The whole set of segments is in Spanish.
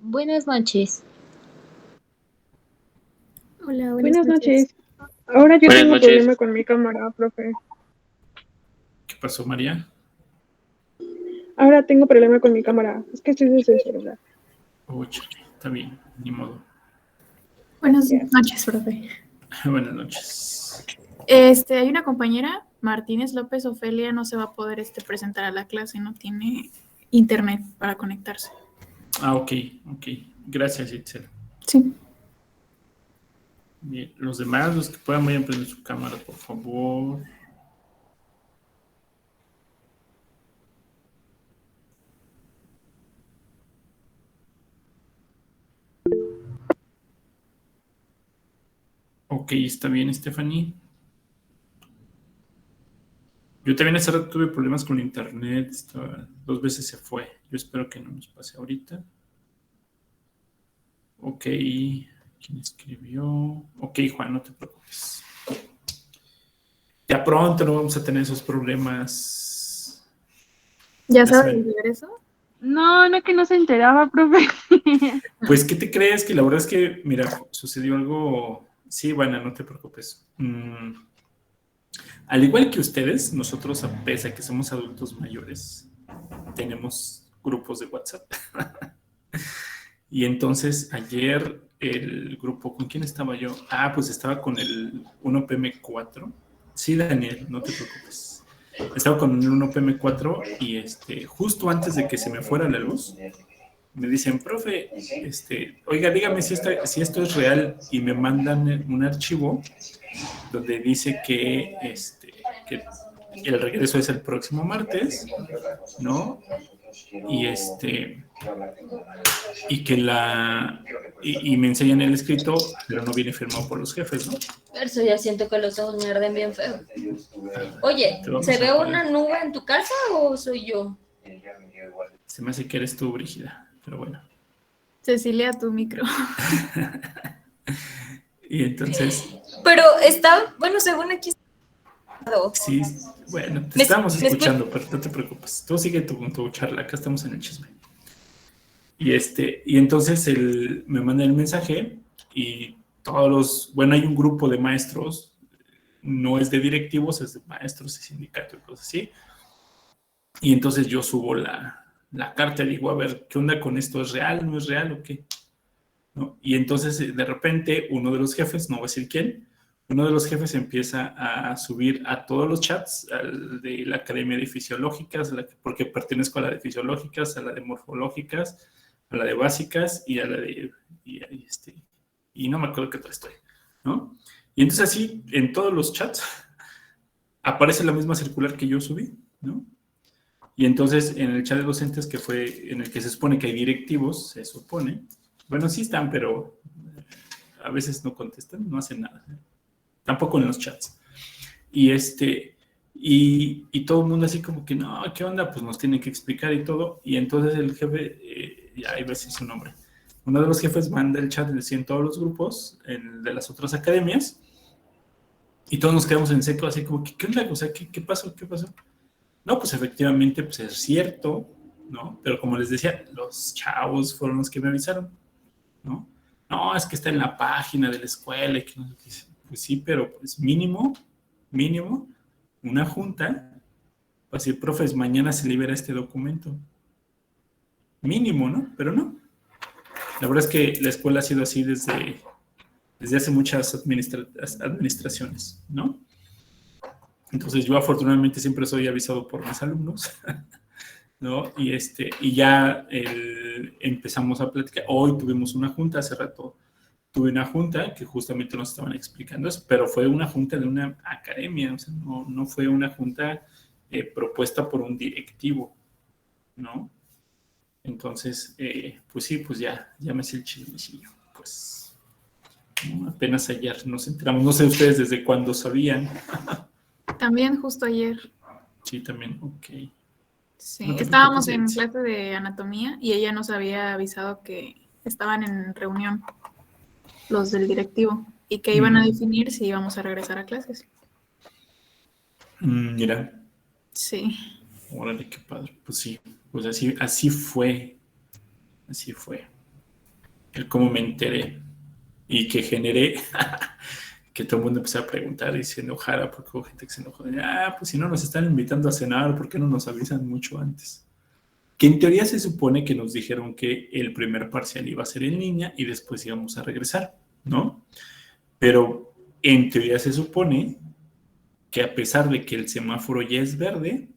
Buenas noches. Hola, buenas Buenas noches. noches. Ahora yo Buenas tengo noches. problema con mi cámara, profe. ¿Qué pasó, María? Ahora tengo problema con mi cámara. Es que estoy desde el celular. Oh, chale, está bien, ni modo. Buenas Ya. noches, profe. Buenas noches. Hay una compañera, Martínez López Ofelia, no se va a poder presentar a la clase, no tiene internet para conectarse. Ah, ok. Gracias, Itzel. Sí. Bien, los demás, los que puedan, vayan a prender su cámara, por favor. Ok, está bien, Stephanie. Yo también hace rato tuve problemas con internet, 2 veces se fue. Yo espero que no nos pase ahorita. Ok, ¿quién escribió? Ok, Juan, no te preocupes. Ya pronto no vamos a tener esos problemas. ¿Ya Ya sabes saben. leer eso? No, que no se enteraba, profe. Pues, ¿qué te crees? Que la verdad es que, mira, sucedió algo. Sí, bueno, no te preocupes. Al igual que ustedes, nosotros, a pesar de que somos adultos mayores, tenemos grupos de WhatsApp. Y entonces, ayer, el grupo, ¿con quién estaba yo? Ah, pues estaba con el 1PM4. Sí, Daniel, no te preocupes. Estaba con el 1PM4 y justo antes de que se me fuera la luz, me dicen, profe, oiga, dígame si esto es real, y me mandan un archivo donde dice que el regreso es el próximo martes, ¿no? Y y que y me enseñan el escrito, pero no viene firmado por los jefes, ¿no? Eso ya siento que los ojos me arden bien feo. Oye, ¿se ve una nube en tu casa o soy yo? Se me hace que eres tú, Brígida, pero bueno. Cecilia, tu micro. Y entonces... Pero está, bueno, según aquí. Sí, bueno, te estamos escuchando, pero no te preocupes. Tú sigue tu charla, acá estamos en el chisme. Y entonces me manda el mensaje y bueno, hay un grupo de maestros, no es de directivos, es de maestros y sindicatos y cosas así. Y entonces yo subo la carta y digo, a ver, ¿qué onda con esto? ¿Es real? ¿No es real o qué? ¿No? Y entonces de repente uno de los jefes, no voy a decir quién, uno de los jefes empieza a subir a todos los chats, al de la Academia de Fisiológicas, porque pertenezco a la de Fisiológicas, a la de Morfológicas, a la de Básicas y a la de... Y no me acuerdo qué tal estoy, ¿no? Y entonces así, en todos los chats, aparece la misma circular que yo subí, ¿no? Y entonces en el chat de docentes, que fue en el que se supone que hay directivos, se supone, bueno, sí están, pero a veces no contestan, no hacen nada. Tampoco en los chats. Y y todo el mundo así como que, no, ¿qué onda? Pues nos tienen que explicar y todo. Y entonces el jefe, ya iba a decir su nombre, uno de los jefes manda el chat en todos los grupos de las otras academias, y todos nos quedamos en seco así como que, ¿qué onda? O sea, ¿qué pasó? ¿Qué pasó? No, pues efectivamente, pues es cierto, ¿no? Pero como les decía, los chavos fueron los que me avisaron, ¿no? No, es que está en la página de la escuela y que no sé qué. Pues sí, pero pues mínimo, una junta, pues decir, profes, mañana se libera este documento. Mínimo, ¿no? Pero no. La verdad es que la escuela ha sido así desde hace muchas administraciones, ¿no? Entonces yo afortunadamente siempre soy avisado por mis alumnos, ¿no? Y ya empezamos a platicar. Hoy tuvimos una junta, hace rato tuve una junta que justamente nos estaban explicando eso, pero fue una junta de una academia, o sea, no fue una junta propuesta por un directivo, ¿no? Entonces, pues sí, pues ya me sé el chismecillo, pues, ¿no? Apenas ayer nos enteramos, no sé ustedes desde cuándo sabían. También justo ayer. Sí, también, ok. Sí, No te estábamos preocupes, en Yaritza. clase de anatomía y ella nos había avisado que estaban en reunión los del directivo y que iban a definir si íbamos a regresar a clases. Mira. Sí. Órale, qué padre. Pues sí, pues así fue. Así fue. el cómo me enteré y que generé que todo el mundo empezó a preguntar y se enojara porque hubo gente que se enojó. Pues si no nos están invitando a cenar, ¿por qué no nos avisan mucho antes? Que en teoría se supone que nos dijeron que el primer parcial iba a ser en línea y después íbamos a regresar, ¿no? Pero en teoría se supone que a pesar de que el semáforo ya es verde,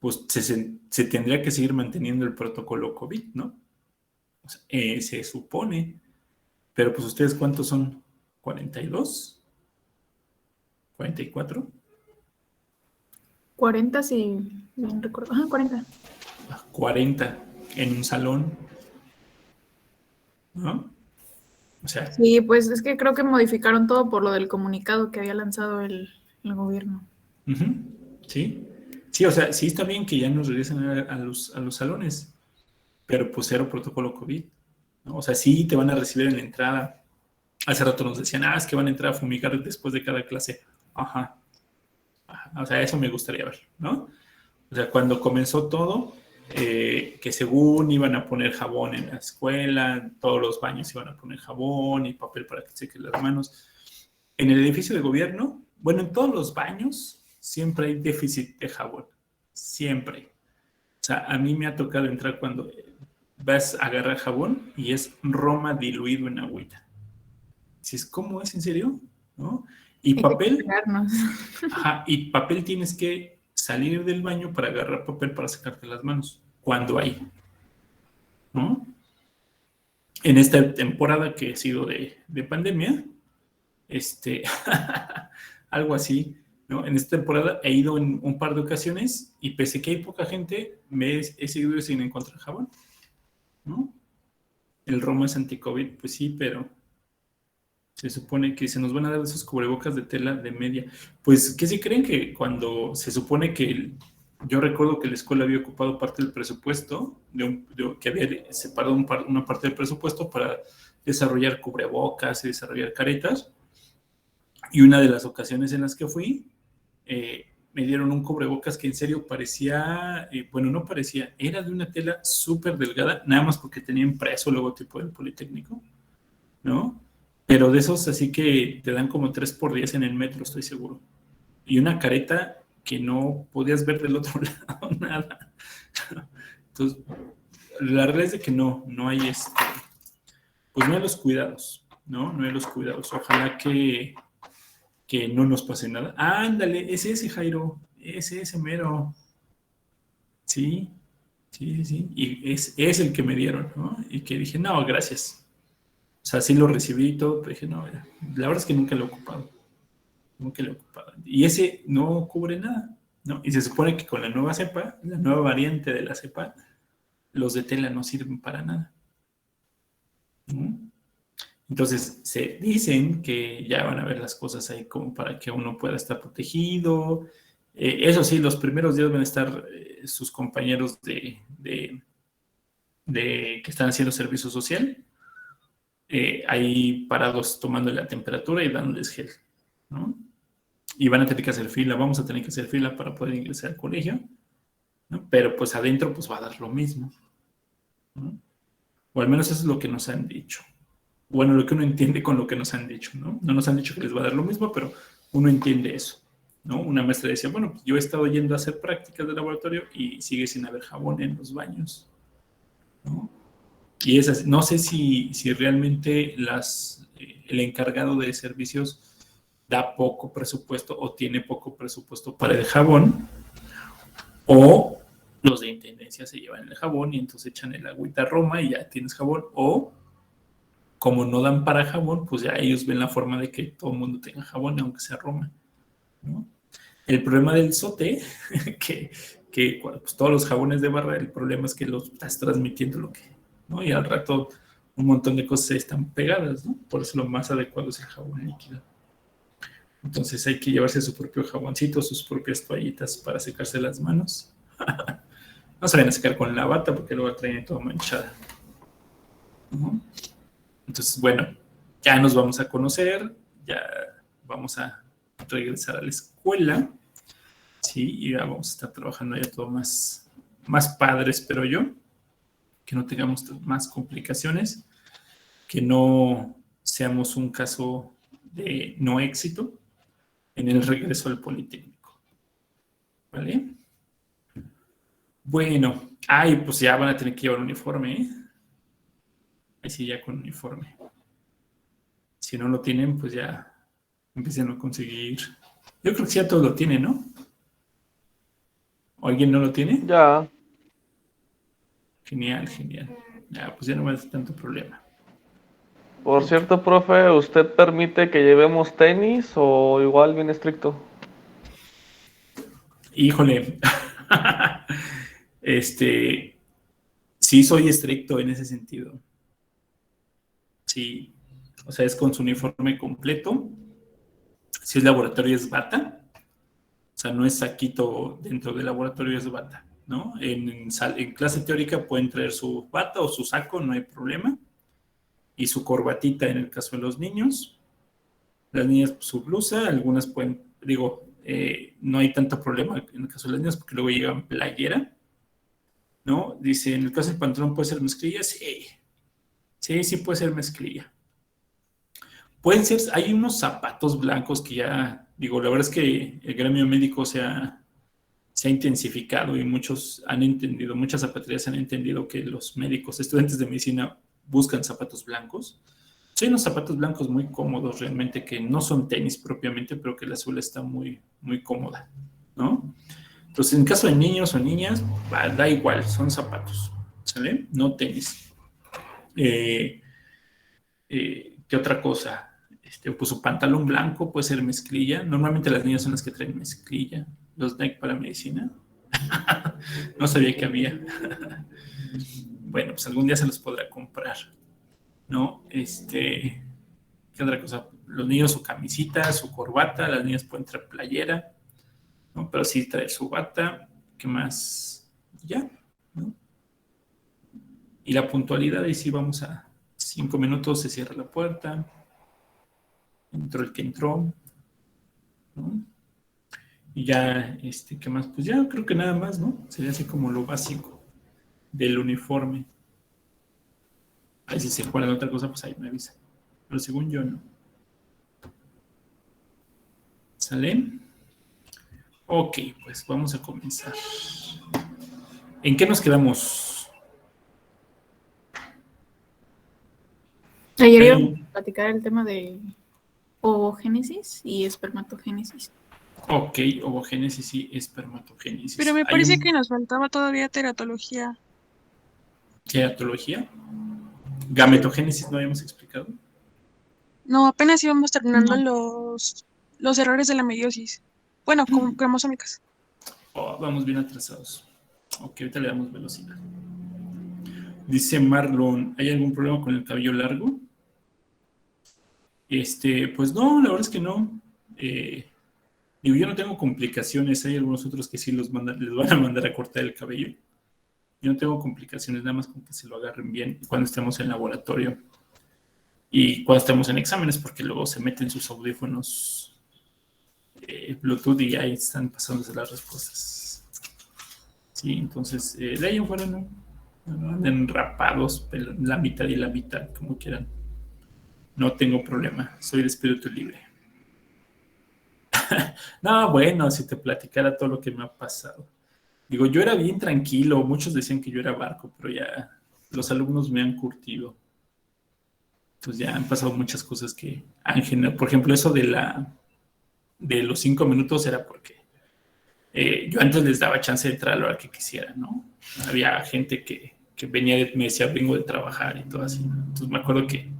pues se tendría que seguir manteniendo el protocolo COVID, ¿no? O sea, se supone. Pero pues ustedes, ¿cuántos son? ¿42? ¿44? 40, si bien recuerdo. 40. 40 en un salón, ¿no? O sea, Sí, pues es que creo que modificaron todo por lo del comunicado que había lanzado el gobierno. sí. Sí, o sea, sí está bien que ya nos regresen a los salones, pero pues cero protocolo COVID, ¿no? O sea, sí te van a recibir en la entrada. Hace rato nos decían, es que van a entrar a fumigar después de cada clase. Ajá. O sea, eso me gustaría ver, ¿no? O sea, cuando comenzó todo, que según iban a poner jabón en la escuela, todos los baños iban a poner jabón y papel para que sequen las manos. En el edificio de gobierno, bueno, en todos los baños siempre hay déficit de jabón. Siempre. O sea, a mí me ha tocado entrar cuando vas a agarrar jabón y es Roma diluido en agüita. Si es como es, ¿en serio? ¿No? Y papel. Ajá, y papel tienes que salir del baño para agarrar papel para sacarte las manos. Cuando hay. ¿No? En esta temporada que ha sido de pandemia, algo así, ¿no? En esta temporada he ido en un par de ocasiones y pese a que hay poca gente, he seguido sin encontrar jabón, ¿no? El Roma es anti-COVID, pues sí, pero se supone que se nos van a dar esos cubrebocas de tela de media. Pues, ¿qué si creen que cuando se supone que yo recuerdo que la escuela había ocupado parte del presupuesto, que había separado una parte del presupuesto para desarrollar cubrebocas y desarrollar caretas? Y una de las ocasiones en las que fui, me dieron un cubrebocas que en serio parecía, bueno, no parecía, era de una tela súper delgada, nada más porque tenía impreso el logotipo del Politécnico, ¿no? Pero de esos así que te dan como 3x10 en el metro, estoy seguro. Y una careta que no podías ver del otro lado nada. Entonces, la realidad es de que no hay pues no hay los cuidados, ¿no? No hay los cuidados. Ojalá que no nos pase nada. Ándale, es ese, Jairo, es ese mero. Sí. Y es el que me dieron, ¿no? Y que dije, no, gracias. O sea, sí lo recibí y todo, pero dije, no, la verdad es que nunca lo he ocupado. Y ese no cubre nada, ¿no? Y se supone que con la nueva cepa, la nueva variante de la cepa, los de tela no sirven para nada, ¿no? Entonces, se dicen que ya van a ver las cosas ahí como para que uno pueda estar protegido. Eso sí, los primeros días van a estar sus compañeros de que están haciendo servicio social, ahí parados tomando la temperatura y dándoles gel, ¿no? Y van a tener que hacer fila, vamos a tener que hacer fila para poder ingresar al colegio, ¿no? Pero pues adentro pues va a dar lo mismo, ¿no? O al menos eso es lo que nos han dicho. Bueno, lo que uno entiende con lo que nos han dicho, ¿no? No nos han dicho que les va a dar lo mismo, pero uno entiende eso, ¿no? Una maestra decía, bueno, pues yo he estado yendo a hacer prácticas de laboratorio y sigue sin haber jabón en los baños, ¿no? Y esas, no sé si realmente el encargado de servicios da poco presupuesto o tiene poco presupuesto para el jabón, o los de intendencia se llevan el jabón y entonces echan el agüita Roma y ya tienes jabón, o como no dan para jabón, pues ya ellos ven la forma de que todo el mundo tenga jabón, aunque sea Roma, ¿no? El problema del SOTE, que pues, todos los jabones de barra, el problema es que los estás transmitiendo ¿no? Y al rato un montón de cosas están pegadas, ¿no? Por eso lo más adecuado es el jabón líquido. Entonces hay que llevarse su propio jaboncito, sus propias toallitas para secarse las manos. No se vayan a secar con la bata porque luego traen toda manchada. Entonces, bueno, ya nos vamos a conocer, ya vamos a regresar a la escuela, sí, y ya vamos a estar trabajando ya todo más padre, espero yo, que no tengamos más complicaciones. que no seamos un caso de no éxito en el regreso al Politécnico. ¿Vale? Bueno, pues ya van a tener que llevar uniforme, ¿eh? Ahí sí, ya con uniforme. Si no lo tienen, pues ya empiecen a conseguir. Yo creo que ya todos lo tienen, ¿no? ¿O alguien no lo tiene? Ya. Genial. Ya, pues ya no va a ser tanto problema. Por cierto, profe, ¿usted permite que llevemos tenis o igual bien estricto? Híjole. Sí soy estricto en ese sentido. Sí. O sea, es con su uniforme completo. Si es laboratorio, es bata. O sea, no es saquito dentro del laboratorio, es bata, ¿no? En clase teórica pueden traer su bata o su saco, no hay problema. Y su corbatita en el caso de los niños. Las niñas, pues, su blusa. Algunas pueden, no hay tanto problema en el caso de las niñas porque luego llevan playera, ¿no? Dice, en el caso del pantalón, ¿puede ser mezclilla? Sí puede ser mezclilla. Pueden ser, hay unos zapatos blancos que ya, la verdad es que el gremio médico se ha intensificado y muchas zapaterías han entendido que los médicos, estudiantes de medicina, buscan zapatos blancos. Hay unos zapatos blancos muy cómodos realmente, que no son tenis propiamente, pero que la suela está muy, muy cómoda, ¿no? Entonces, en caso de niños o niñas, da igual, son zapatos, ¿sale? No tenis. ¿Qué otra cosa? Pues su pantalón blanco puede ser mezclilla. Normalmente las niñas son las que traen mezclilla. Los Nike para medicina. No sabía que había. Bueno, pues algún día se los podrá comprar, ¿no? ¿Qué otra cosa? Los niños su camisita, su corbata. Las niñas pueden traer playera, ¿no? Pero sí traer su bata. ¿Qué más? Ya, ¿no? Y la puntualidad, ahí sí vamos a 5 minutos, se cierra la puerta. Entró el que entró, ¿no? Y ya, ¿qué más? Pues ya creo que nada más, ¿no? Sería así como lo básico del uniforme. Ahí si se acuerdan de otra cosa, pues ahí me avisa. Pero según yo, no. ¿Sale? Ok, pues vamos a comenzar. ¿En qué nos quedamos? Ayer íbamos a platicar el tema de ovogénesis y espermatogénesis. Ok, ovogénesis y espermatogénesis. Pero me parece que nos faltaba todavía teratología. ¿Teratología? ¿Gametogénesis no habíamos explicado? No, apenas íbamos terminando los errores de la meiosis. Bueno, como cromosómicas. Vamos bien atrasados. Ok, ahorita le damos velocidad. Dice Marlon, ¿hay algún problema con el cabello largo? Pues no, la verdad es que no. Yo no tengo complicaciones. Hay algunos otros que sí les van a mandar a cortar el cabello. Yo no tengo complicaciones, nada más con que se lo agarren bien cuando estemos en laboratorio y cuando estemos en exámenes, porque luego se meten sus audífonos Bluetooth y ahí están pasándose las respuestas. Sí, entonces, de ahí en fuera no anden rapados, la mitad y la mitad, como quieran. No tengo problema, soy de espíritu libre. No, bueno, si te platicara todo lo que me ha pasado. Yo era bien tranquilo, muchos decían que yo era barco, pero ya los alumnos me han curtido. Entonces ya han pasado muchas cosas que han generado. Por ejemplo, eso de los 5 minutos era porque yo antes les daba chance de entrar a la hora que quisiera, ¿no? Había gente que venía, me decía, vengo de trabajar y todo así, ¿no? Entonces me acuerdo que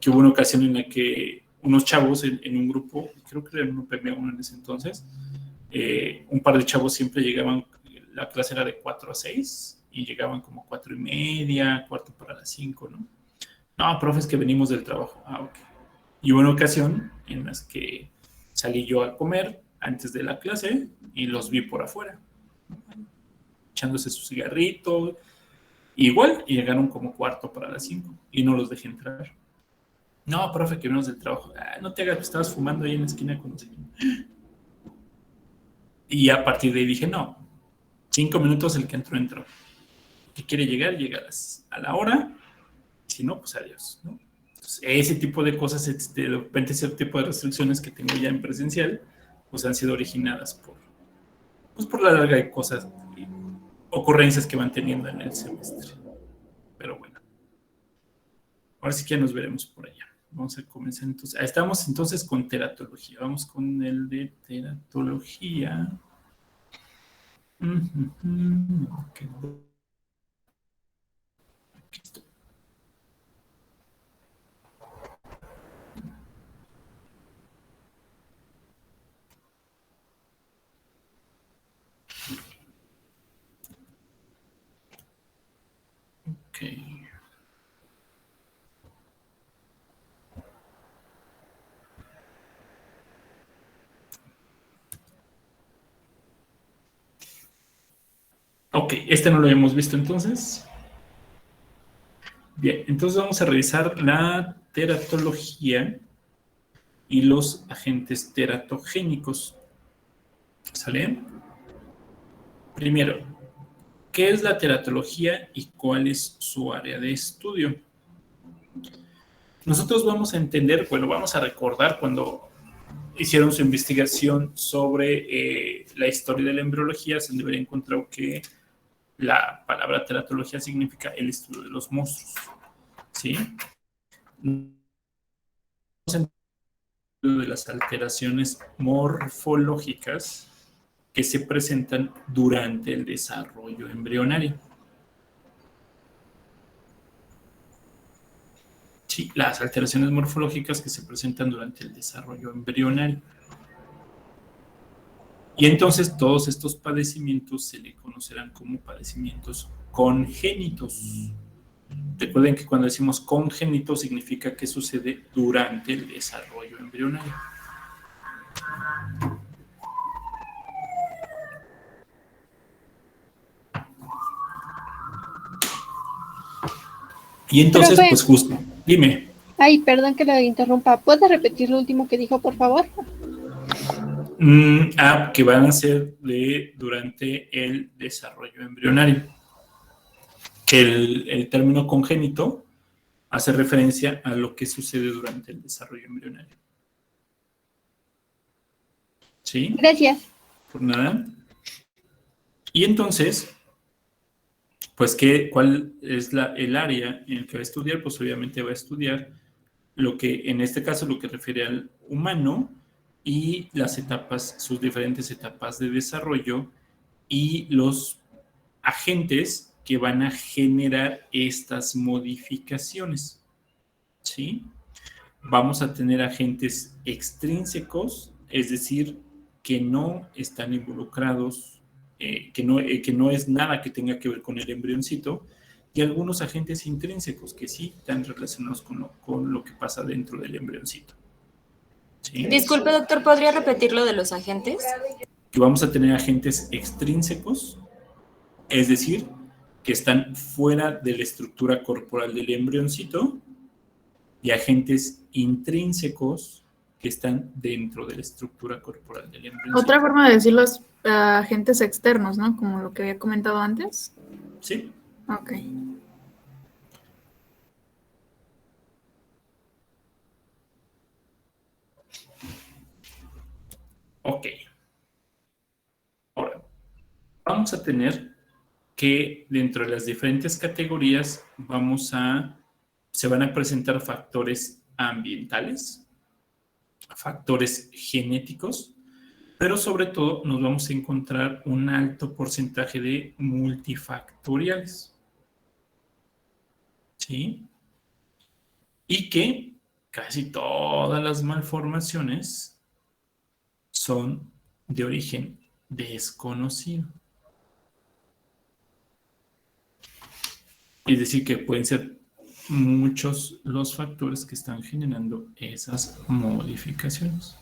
hubo una ocasión en la que unos chavos en un grupo, creo que era un PM1 en ese entonces, un par de chavos siempre llegaban, la clase era de 4 a 6 y llegaban como 4:30, 4:45, ¿no? No, profe, es que venimos del trabajo. Ok. Y hubo una ocasión en la que salí yo a comer antes de la clase y los vi por afuera, ¿no? Echándose su cigarrito. Igual, y llegaron como 4:45 y no los dejé entrar. No, profe, que venimos del trabajo. No te hagas, estabas fumando ahí en la esquina con nosotros. Y a partir de ahí dije, no, 5 minutos el que entró. Que quiere llegar, llega a la hora. Si no, pues adiós, ¿no? Entonces, ese tipo de cosas, de repente ese tipo de restricciones que tengo ya en presencial, pues han sido originadas por la larga de cosas, ocurrencias que van teniendo en el semestre. Pero bueno, ahora sí que ya nos veremos por allá. Vamos a comenzar entonces. Estamos entonces con teratología. Vamos con el de teratología. Aquí estoy. Ok. Ok, este no lo habíamos visto entonces. Bien, entonces vamos a revisar la teratología y los agentes teratogénicos. ¿Sale? Primero, ¿qué es la teratología y cuál es su área de estudio? Nosotros vamos a entender, bueno, vamos a recordar cuando hicieron su investigación sobre la historia de la embriología, se debería encontrar que la palabra teratología significa el estudio de los monstruos, ¿sí? De las alteraciones morfológicas que se presentan durante el desarrollo embrionario. Sí, las alteraciones morfológicas que se presentan durante el desarrollo embrionario. Y entonces todos estos padecimientos se le conocerán como padecimientos congénitos. Recuerden que cuando decimos congénito significa que sucede durante el desarrollo embrionario. Y entonces, Profe. pues justo, dime. Ay, perdón que lo interrumpa. ¿Puedes repetir lo último que dijo, por favor? Que van a ser durante el desarrollo embrionario. El término congénito hace referencia a lo que sucede durante el desarrollo embrionario. ¿Sí? Gracias. Por nada. Y entonces, pues, ¿cuál es el área en el que va a estudiar? Pues obviamente va a estudiar lo que, en este caso, lo que refiere al humano y las etapas, sus diferentes etapas de desarrollo y los agentes que van a generar estas modificaciones, ¿sí? Vamos a tener agentes extrínsecos, es decir, que no están involucrados, que no es nada que tenga que ver con el embrioncito, y algunos agentes intrínsecos que sí están relacionados con lo que pasa dentro del embrioncito. ¿Sí? Disculpe, doctor, ¿podría repetir lo de los agentes? Que vamos a tener agentes extrínsecos, es decir, que están fuera de la estructura corporal del embrioncito, y agentes intrínsecos que están dentro de la estructura corporal del embrioncito. Otra forma de decir los agentes externos, ¿no? Como lo que había comentado antes. Sí. Ok. Ok. Ahora, vamos a tener que dentro de las diferentes categorías se van a presentar factores ambientales, factores genéticos, pero sobre todo nos vamos a encontrar un alto porcentaje de multifactoriales. ¿Sí? Y que casi todas las malformaciones son de origen desconocido. Es decir, que pueden ser muchos los factores que están generando esas modificaciones.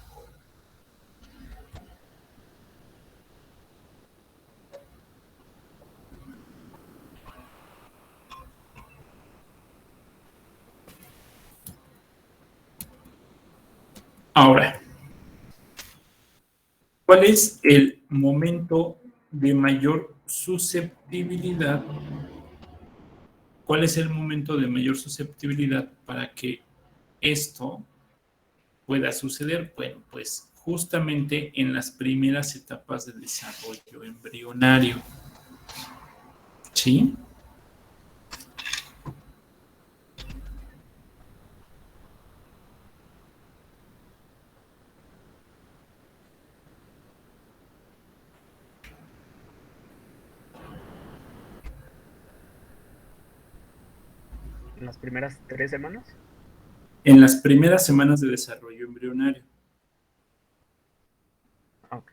Ahora, ¿cuál es el momento de mayor susceptibilidad? ¿Cuál es el momento de mayor susceptibilidad para que esto pueda suceder? Bueno, pues justamente en las primeras etapas del desarrollo embrionario. ¿Sí? ¿En las primeras 3 semanas? En las primeras semanas de desarrollo embrionario. Ok.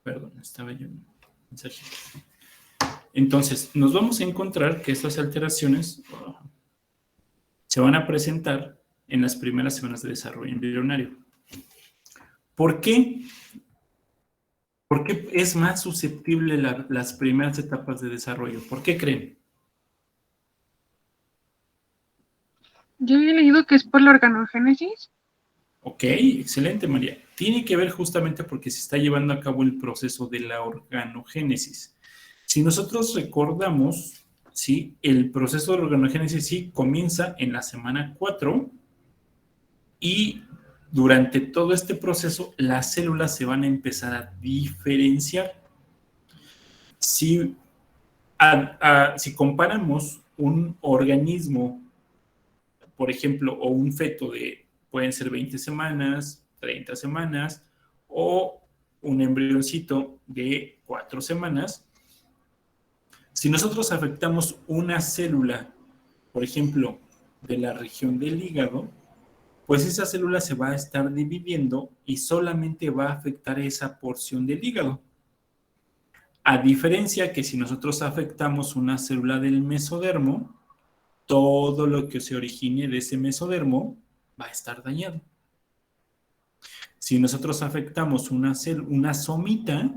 Perdón, estaba yo en un mensaje. Entonces, nos vamos a encontrar que estas alteraciones se van a presentar en las primeras semanas de desarrollo embrionario. ¿Por qué? ¿Por qué es más susceptible las primeras etapas de desarrollo? ¿Por qué creen? Yo había leído que es por la organogénesis. Ok, excelente, María. Tiene que ver justamente porque se está llevando a cabo el proceso de la organogénesis. Si nosotros recordamos, ¿sí? El proceso de organogénesis sí comienza en la semana 4 y durante todo este proceso las células se van a empezar a diferenciar. Si comparamos un organismo, por ejemplo, o un feto pueden ser 20 semanas, 30 semanas, o un embrioncito de 4 semanas, si nosotros afectamos una célula, por ejemplo, de la región del hígado, pues esa célula se va a estar dividiendo y solamente va a afectar esa porción del hígado. A diferencia que si nosotros afectamos una célula del mesodermo, todo lo que se origine de ese mesodermo va a estar dañado. Si nosotros afectamos una somita,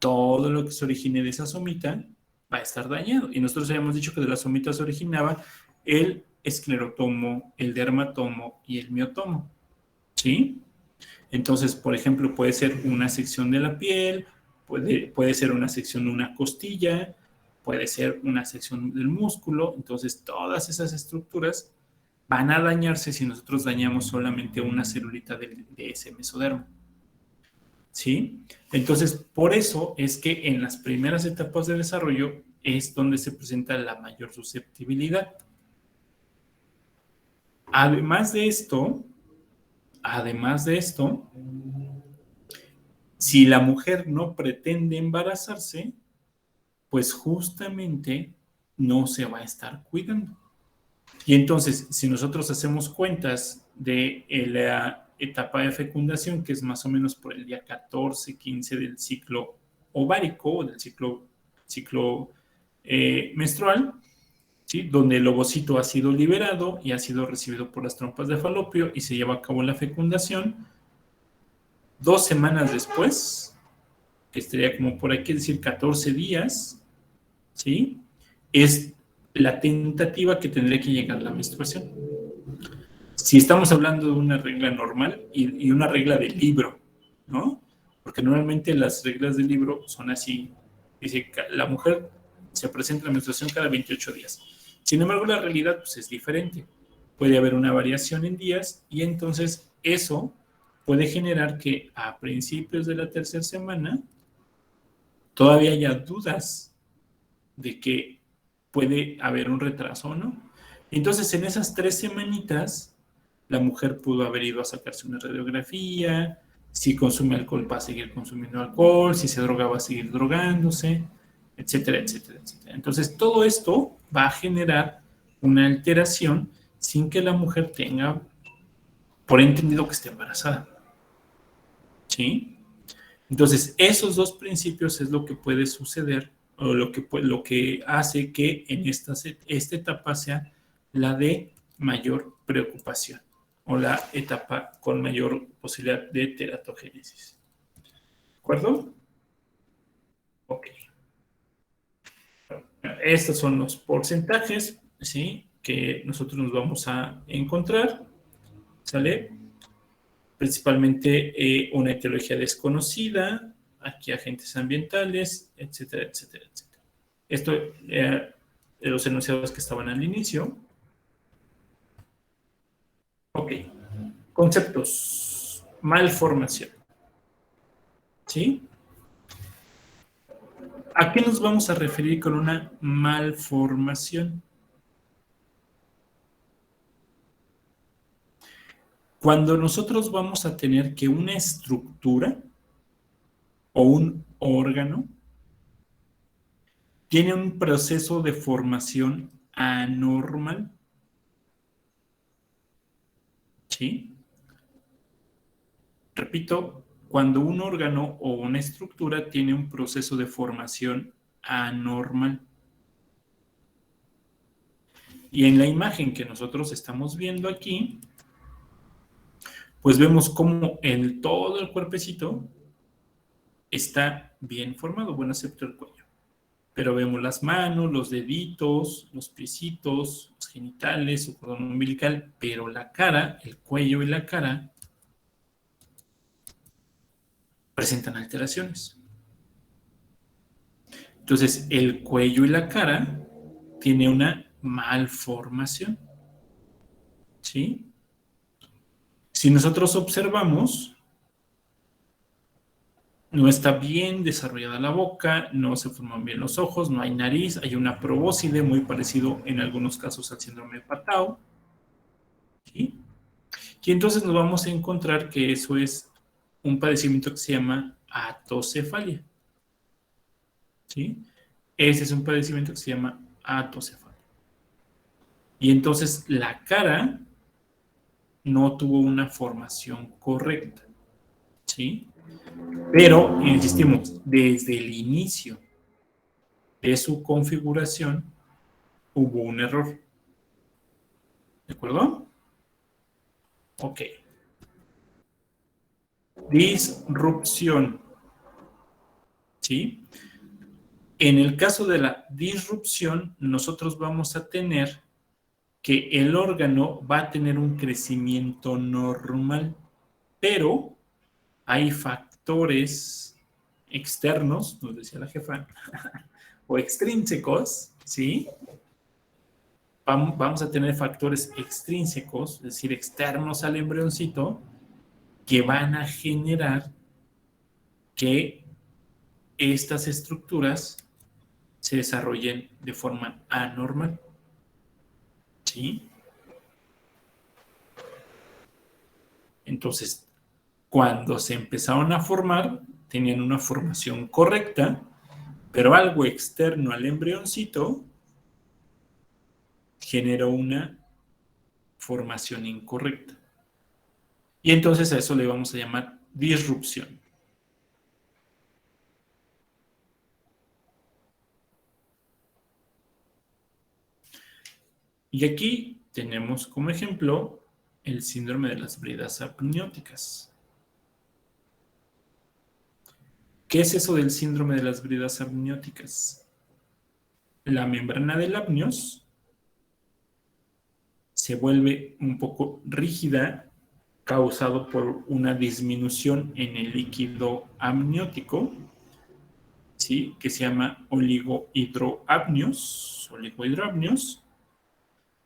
todo lo que se origine de esa somita va a estar dañado. Y nosotros habíamos dicho que de las somitas se originaba el esclerotomo, el dermatomo y el miotomo. ¿Sí? Entonces, por ejemplo, puede ser una sección de la piel, puede ser una sección de una costilla, puede ser una sección del músculo. Entonces, todas esas estructuras van a dañarse si nosotros dañamos solamente una celulita de ese mesodermo. ¿Sí? Entonces, por eso es que en las primeras etapas de desarrollo es donde se presenta la mayor susceptibilidad. Además de esto, si la mujer no pretende embarazarse, pues justamente no se va a estar cuidando. Y entonces, si nosotros hacemos cuentas de la etapa de fecundación, que es más o menos por el día 14, 15 del ciclo ovárico o del ciclo menstrual, ¿sí? Donde el ovocito ha sido liberado y ha sido recibido por las trompas de falopio y se lleva a cabo la fecundación, 2 semanas después, que estaría como por aquí decir 14 días, ¿sí? Es la tentativa que tendría que llegar la menstruación. Si estamos hablando de una regla normal y una regla de libro, ¿no? Porque normalmente las reglas del libro son así. Dice, la mujer se presenta la menstruación cada 28 días. Sin embargo, la realidad pues, es diferente. Puede haber una variación en días y entonces eso puede generar que a principios de la 3ª semana todavía haya dudas de que puede haber un retraso o no. Entonces, en esas 3 semanitas, la mujer pudo haber ido a sacarse una radiografía, si consume alcohol va a seguir consumiendo alcohol, si se droga va a seguir drogándose, etcétera, etcétera, etcétera. Entonces, todo esto va a generar una alteración sin que la mujer tenga por entendido que esté embarazada. ¿Sí? Entonces, esos 2 principios es lo que puede suceder o lo que hace que en esta etapa sea la de mayor preocupación o la etapa con mayor posibilidad de teratogénesis. ¿De acuerdo? Ok. Estos son los porcentajes, ¿sí? Que nosotros nos vamos a encontrar, ¿sale? Principalmente una etiología desconocida, aquí agentes ambientales, etcétera, etcétera, etcétera. Esto de los enunciados que estaban al inicio, Conceptos. Malformación. ¿Sí? ¿A qué nos vamos a referir con una malformación? Cuando nosotros vamos a tener que una estructura o un órgano tiene un proceso de formación anormal. ¿Sí? Repito, cuando un órgano o una estructura tiene un proceso de formación anormal. Y en la imagen que nosotros estamos viendo aquí, pues vemos cómo todo el cuerpecito está bien formado, bueno, excepto el cuello. Pero vemos las manos, los deditos, los piecitos, los genitales, su cordón umbilical, pero la cara, el cuello y la cara presentan alteraciones. Entonces, el cuello y la cara tiene una malformación. ¿Sí? Si nosotros observamos, no está bien desarrollada la boca, no se forman bien los ojos, no hay nariz, hay una probóscide muy parecido en algunos casos al síndrome de Patau. ¿Sí? Y entonces nos vamos a encontrar que eso es un padecimiento que se llama atocefalia. ¿Sí? Ese es un padecimiento que se llama atocefalia. Y entonces la cara no tuvo una formación correcta. ¿Sí? Pero, insistimos, desde el inicio de su configuración hubo un error. ¿De acuerdo? Ok. Disrupción. ¿Sí? En el caso de la disrupción, nosotros vamos a tener que el órgano va a tener un crecimiento normal, pero hay factores externos, nos decía la jefa, o extrínsecos, ¿sí? Vamos a tener factores extrínsecos, es decir, externos al embrioncito, que van a generar que estas estructuras se desarrollen de forma anormal. ¿Sí? Entonces, cuando se empezaron a formar, tenían una formación correcta, pero algo externo al embrioncito generó una formación incorrecta. Y entonces a eso le vamos a llamar disrupción. Y aquí tenemos como ejemplo el síndrome de las bridas amnióticas. ¿Qué es eso del síndrome de las bridas amnióticas? La membrana del amnios se vuelve un poco rígida, causado por una disminución en el líquido amniótico, ¿sí? Que se llama oligohidroamnios.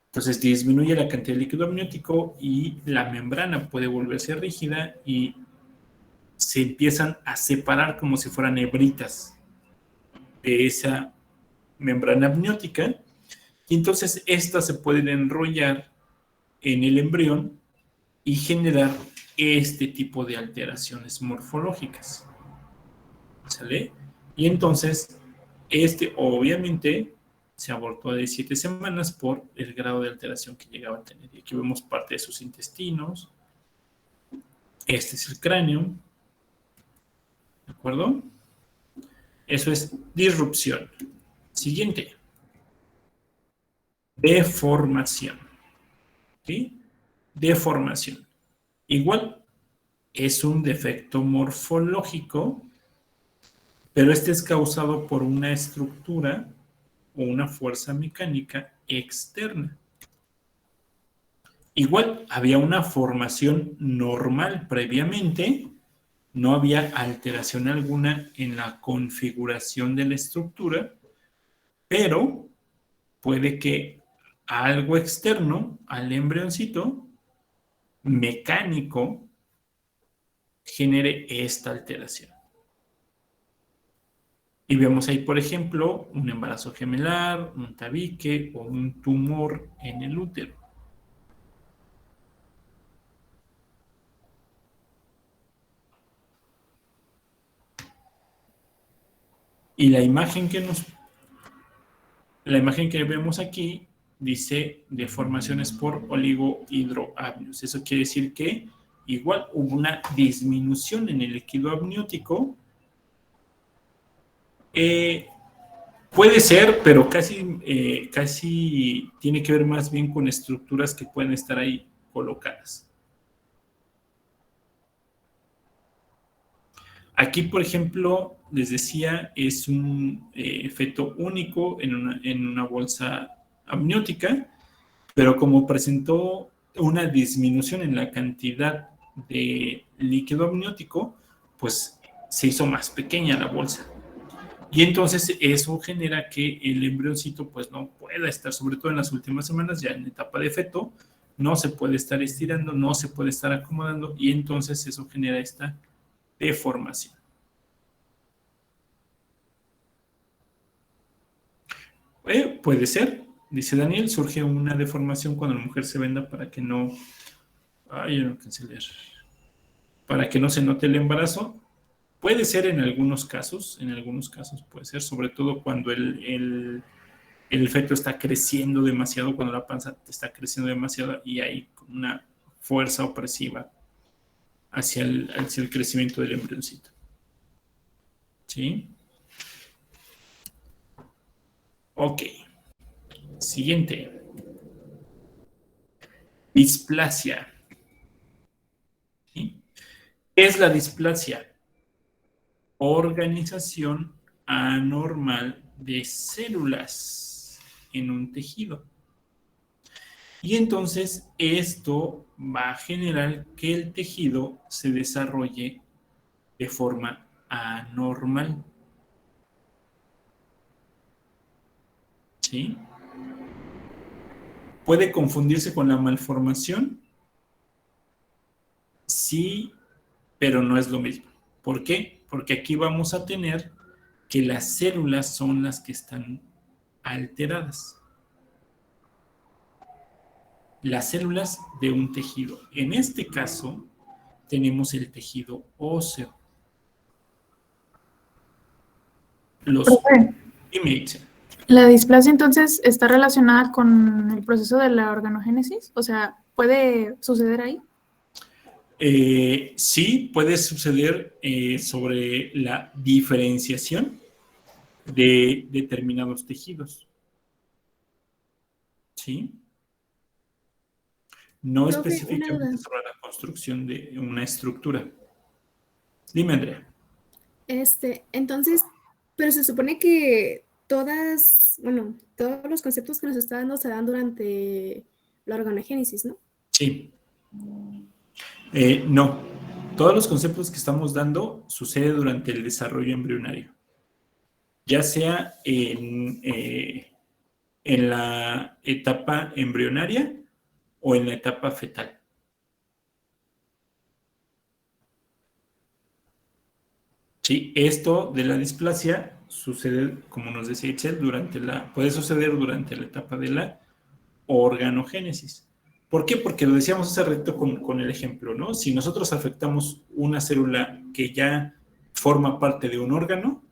Entonces disminuye la cantidad de líquido amniótico y la membrana puede volverse rígida y se empiezan a separar como si fueran hebritas de esa membrana amniótica, y entonces estas se pueden enrollar en el embrión y generar este tipo de alteraciones morfológicas. ¿Sale? Y entonces, obviamente se abortó de 7 semanas por el grado de alteración que llegaba a tener. Y aquí vemos parte de sus intestinos. Este es el cráneo. ¿De acuerdo? Eso es disrupción. Siguiente. Deformación. ¿Sí? Deformación. Igual, es un defecto morfológico, pero este es causado por una estructura o una fuerza mecánica externa. Igual, había una formación normal previamente, no había alteración alguna en la configuración de la estructura, pero puede que algo externo al embrioncito mecánico genere esta alteración. Y vemos ahí, por ejemplo, un embarazo gemelar, un tabique o un tumor en el útero. Y la imagen que vemos aquí dice deformaciones por oligohidroamnios. Eso quiere decir que igual hubo una disminución en el líquido amniótico. Puede ser, pero casi tiene que ver más bien con estructuras que pueden estar ahí colocadas. Aquí, por ejemplo, les decía, es un feto único en una bolsa amniótica, pero como presentó una disminución en la cantidad de líquido amniótico, pues se hizo más pequeña la bolsa. Y entonces eso genera que el embrioncito pues no pueda estar, sobre todo en las últimas semanas, ya en etapa de feto, no se puede estar estirando, no se puede estar acomodando, y entonces eso genera esta deformación. Puede ser, dice Daniel, surge una deformación cuando la mujer se venda para que no... Ay, yo no alcancé a leer. Para que no se note el embarazo. Puede ser en algunos casos puede ser, sobre todo cuando el feto está creciendo demasiado, cuando la panza está creciendo demasiado y hay una fuerza opresiva hacia el crecimiento del embrioncito. ¿Sí? Ok. Siguiente. Displasia. ¿Sí? ¿Qué es la displasia? Organización anormal de células en un tejido. Y entonces esto va a generar que el tejido se desarrolle de forma anormal. ¿Sí? ¿Puede confundirse con la malformación? Sí, pero no es lo mismo. ¿Por qué? Porque aquí vamos a tener que las células son las que están alteradas. Las células de un tejido. En este caso, tenemos el tejido óseo. Profe, Dime, Itzel. ¿la displasia entonces está relacionada con el proceso de la organogénesis? O sea, ¿puede suceder ahí? Sí, puede suceder sobre la diferenciación de determinados tejidos. ¿Sí? No Profe, una específicamente duda. sobre la construcción de una estructura. Dime, Andrea. Entonces, pero se supone que todos los conceptos que nos está dando se dan durante la organogénesis, ¿no? Sí. No. Todos los conceptos que estamos dando sucede durante el desarrollo embrionario. Ya sea en la etapa embrionaria o en la etapa fetal. Sí, esto de la displasia sucede, como nos decía Itzel, puede suceder durante la etapa de la organogénesis. ¿Por qué? Porque lo decíamos hace rato con el ejemplo, ¿no? Si nosotros afectamos una célula que ya forma parte de un órgano,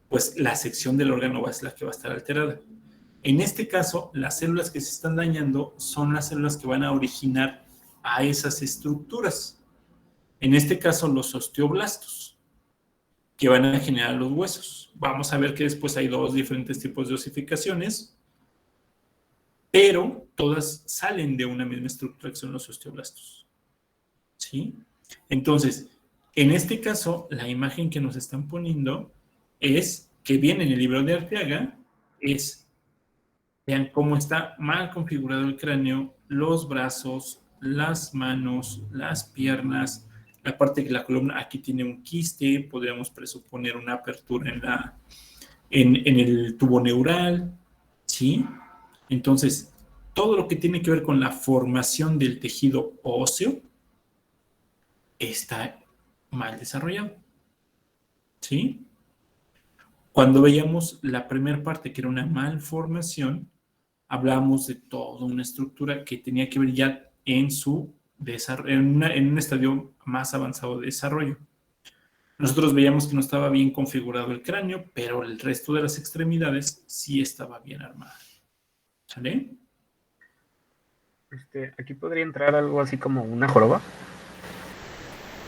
pues la sección del órgano es la que va a estar alterada. En este caso, las células que se están dañando son las células que van a originar a esas estructuras. En este caso, los osteoblastos, que van a generar los huesos. Vamos a ver que después hay dos diferentes tipos de osificaciones, pero todas salen de una misma estructura que son los osteoblastos. ¿Sí? Entonces, en este caso, la imagen que nos están poniendo es, que viene en el libro de Arteaga, vean cómo está mal configurado el cráneo, los brazos, las manos, las piernas, la parte de la columna, aquí tiene un quiste, podríamos presuponer una apertura en el tubo neural, ¿sí? Entonces, todo lo que tiene que ver con la formación del tejido óseo está mal desarrollado. ¿Sí? Cuando veíamos la primera parte, que era una malformación, hablábamos de toda una estructura que tenía que ver ya en su desarrollo, en un estadio más avanzado de desarrollo. Nosotros veíamos que no estaba bien configurado el cráneo, pero el resto de las extremidades sí estaba bien armada. ¿Sale? Aquí podría entrar algo así como una joroba.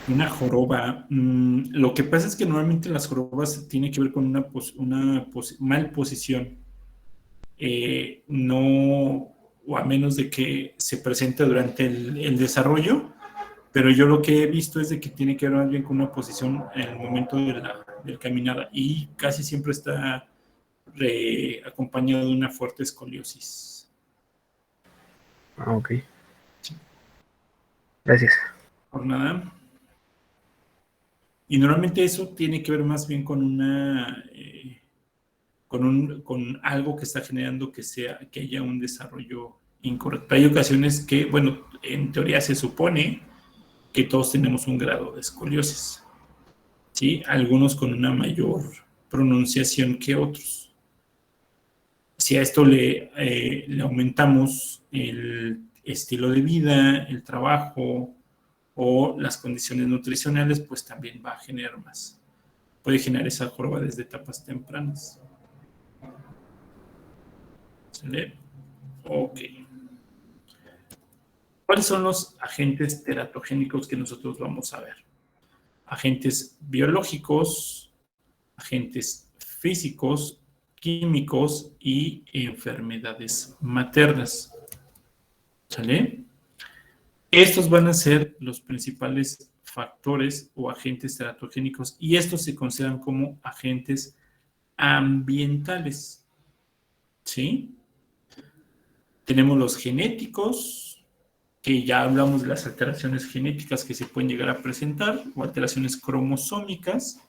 Una joroba. Lo que pasa es que normalmente las jorobas tienen que ver con una mal posición. No, o a menos de que se presente durante el desarrollo, pero yo lo que he visto es de que tiene que ver más bien con una posición en el momento de la caminada y casi siempre está acompañado de una fuerte escoliosis. Ah, ok. Gracias. Por nada. Y normalmente eso tiene que ver más bien con con algo que está generando que haya un desarrollo incorrecto. Hay ocasiones que, bueno, en teoría se supone que todos tenemos un grado de escoliosis, ¿sí? Algunos con una mayor pronunciación que otros. Si a esto le aumentamos el estilo de vida, el trabajo o las condiciones nutricionales, pues también va a generar más. Puede generar esa joroba desde etapas tempranas. ¿Sale? Ok. ¿Cuáles son los agentes teratogénicos que nosotros vamos a ver? Agentes biológicos, agentes físicos, químicos y enfermedades maternas. ¿Sale? Estos van a ser los principales factores o agentes teratogénicos y estos se consideran como agentes ambientales. ¿Sí? Tenemos los genéticos, que ya hablamos de las alteraciones genéticas que se pueden llegar a presentar, o alteraciones cromosómicas,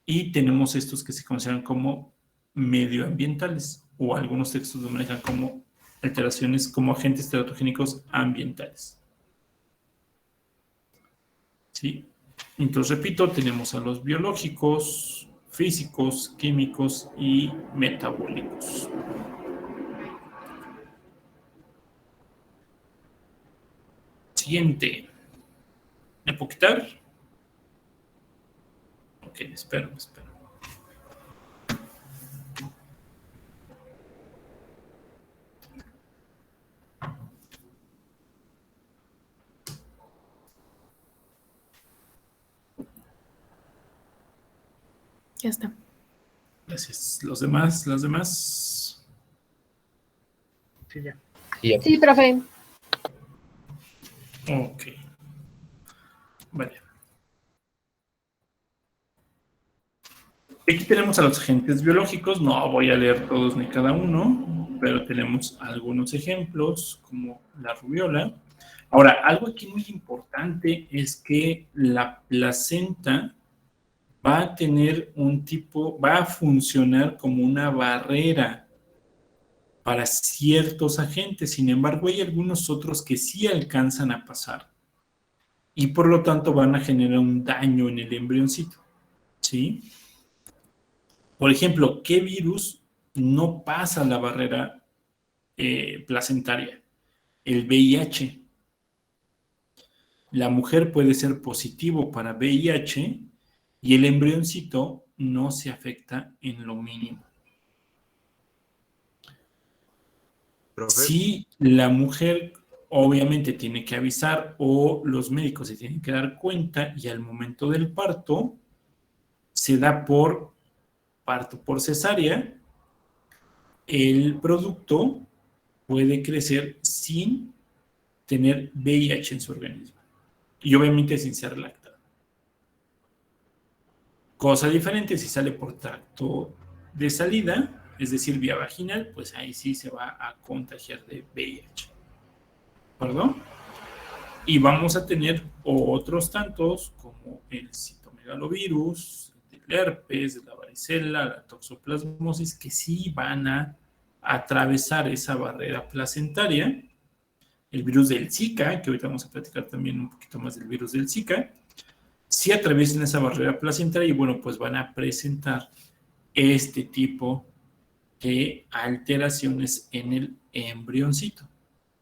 y tenemos estos que se consideran como medioambientales, o algunos textos lo manejan como alteraciones, como agentes teratogénicos ambientales. ¿Sí? Entonces, repito, tenemos a los biológicos, físicos, químicos y metabólicos. Siguiente. ¿Me puedo quitar? Ok, espero. Ya está. Gracias. ¿Los demás? ¿Las demás? Sí, ya. Sí, profe. Ok. Vale. Aquí tenemos a los agentes biológicos. No voy a leer todos ni cada uno, pero tenemos algunos ejemplos, como la rubiola. Ahora, algo aquí muy importante es que la placenta va a tener va a funcionar como una barrera para ciertos agentes. Sin embargo, hay algunos otros que sí alcanzan a pasar y por lo tanto van a generar un daño en el embrioncito, ¿sí? Por ejemplo, ¿qué virus no pasa la barrera placentaria? El VIH. La mujer puede ser positivo para VIH y el embrioncito no se afecta en lo mínimo. Profe. Si la mujer obviamente tiene que avisar o los médicos se tienen que dar cuenta y al momento del parto se da por parto por cesárea, el producto puede crecer sin tener VIH en su organismo y obviamente sin ser lactado. Cosa diferente si sale por tracto de salida, es decir, vía vaginal, pues ahí sí se va a contagiar de VIH. ¿Perdón? Y vamos a tener otros tantos como el citomegalovirus, el herpes, la varicela, la toxoplasmosis, que sí van a atravesar esa barrera placentaria el virus del Zika, que ahorita vamos a platicar también un poquito más del virus del Zika, si atraviesan esa barrera placentaria y bueno, pues van a presentar este tipo de alteraciones en el embrioncito,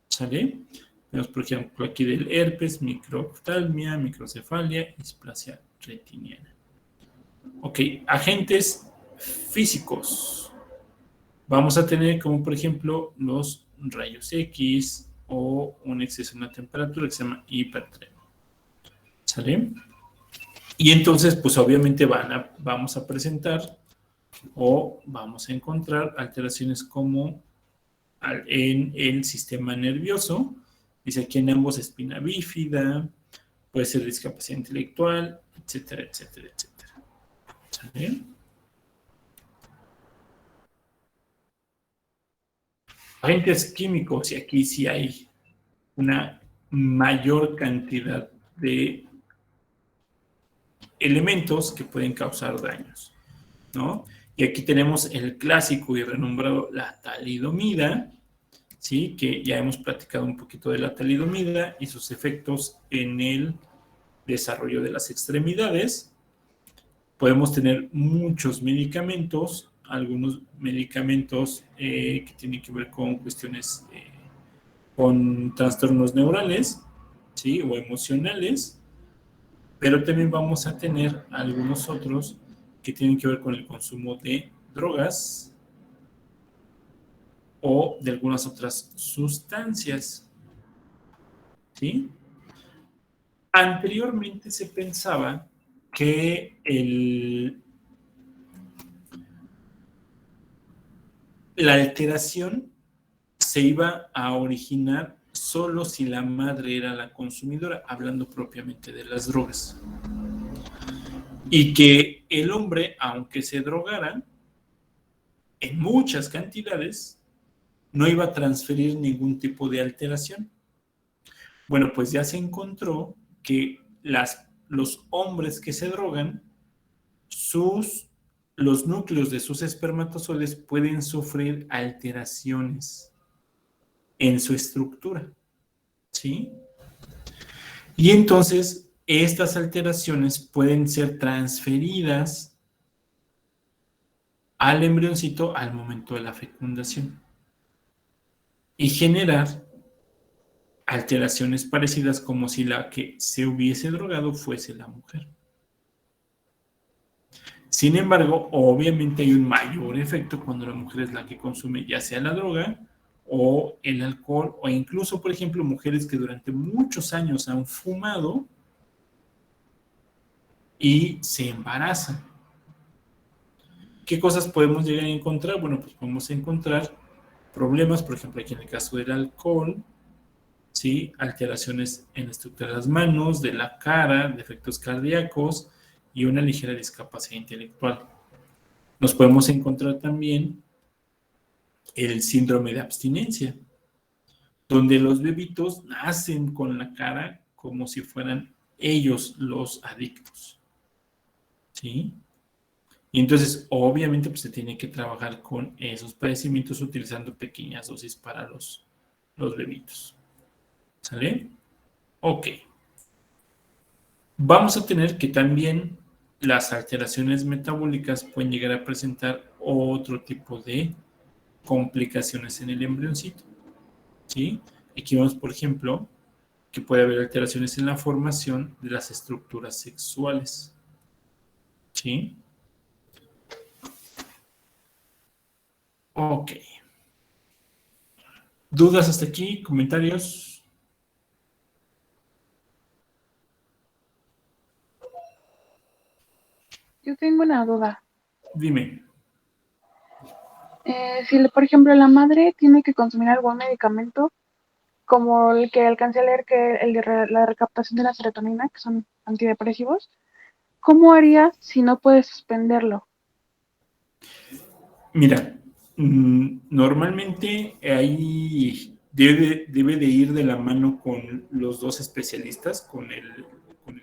¿sale? Tenemos, por ejemplo, aquí del herpes, microoftalmia, microcefalia, displasia retiniana. Ok, agentes físicos. Vamos a tener como, por ejemplo, los rayos X o un exceso en la temperatura que se llama hipertremor, ¿sale? Y entonces, pues obviamente vamos a presentar o vamos a encontrar alteraciones como en el sistema nervioso, dice aquí en ambos espina bífida, puede ser discapacidad intelectual, etcétera, etcétera, etcétera. ¿Sale? Agentes químicos, y aquí sí hay una mayor cantidad de elementos que pueden causar daños, ¿no? Y aquí tenemos el clásico y renombrado la talidomida, ¿sí? Que ya hemos platicado un poquito de la talidomida y sus efectos en el desarrollo de las extremidades. Podemos tener muchos medicamentos, algunos medicamentos que tienen que ver con cuestiones, con trastornos neurales, ¿sí? O emocionales, pero también vamos a tener algunos otros que tienen que ver con el consumo de drogas o de algunas otras sustancias, ¿sí? Anteriormente se pensaba que la alteración se iba a originar solo si la madre era la consumidora, hablando propiamente de las drogas. Y que el hombre, aunque se drogara en muchas cantidades, no iba a transferir ningún tipo de alteración. Bueno, pues ya se encontró que los hombres que se drogan, los núcleos de sus espermatozoides pueden sufrir alteraciones en su estructura, ¿sí? Y entonces estas alteraciones pueden ser transferidas al embrioncito al momento de la fecundación y generar alteraciones parecidas como si la que se hubiese drogado fuese la mujer. Sin embargo, obviamente hay un mayor efecto cuando la mujer es la que consume ya sea la droga o el alcohol, o incluso, por ejemplo, mujeres que durante muchos años han fumado y se embarazan. ¿Qué cosas podemos llegar a encontrar? Bueno, pues podemos encontrar problemas, por ejemplo, aquí en el caso del alcohol, ¿sí? Alteraciones en la estructura de las manos, de la cara, defectos cardíacos y una ligera discapacidad intelectual. Nos podemos encontrar también el síndrome de abstinencia, donde los bebitos nacen con la cara como si fueran ellos los adictos, ¿sí? Y entonces, obviamente, pues se tiene que trabajar con esos padecimientos utilizando pequeñas dosis para los bebitos. ¿Sale? Ok. Vamos a tener que también las alteraciones metabólicas pueden llegar a presentar otro tipo de complicaciones en el embrioncito, ¿sí? Aquí vemos, por ejemplo, que puede haber alteraciones en la formación de las estructuras sexuales, ¿sí? Ok. ¿Dudas hasta aquí? ¿Comentarios? Yo tengo una duda. Dime. Si, por ejemplo, la madre tiene que consumir algún medicamento, como el que alcancé a leer, que el de la recaptación de la serotonina, que son antidepresivos, ¿cómo haría si no puede suspenderlo? Mira, normalmente ahí debe de ir de la mano con los dos especialistas, con el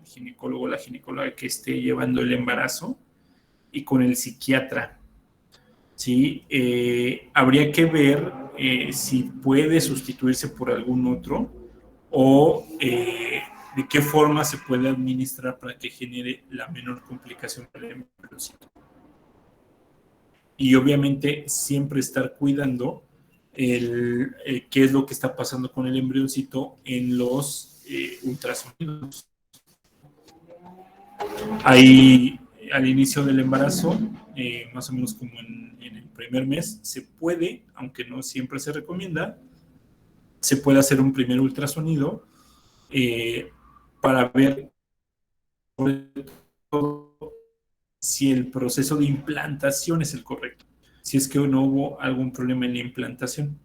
ginecólogo o la ginecóloga que esté llevando el embarazo y con el psiquiatra, ¿sí? Habría que ver si puede sustituirse por algún otro o de qué forma se puede administrar para que genere la menor complicación para el embriocito. Y obviamente siempre estar cuidando qué es lo que está pasando con el embrioncito en los ultrasonidos. Ahí, al inicio del embarazo, más o menos como en el primer mes, se puede, aunque no siempre se recomienda, se puede hacer un primer ultrasonido para ver sobre todo si el proceso de implantación es el correcto, si es que no hubo algún problema en la implantación.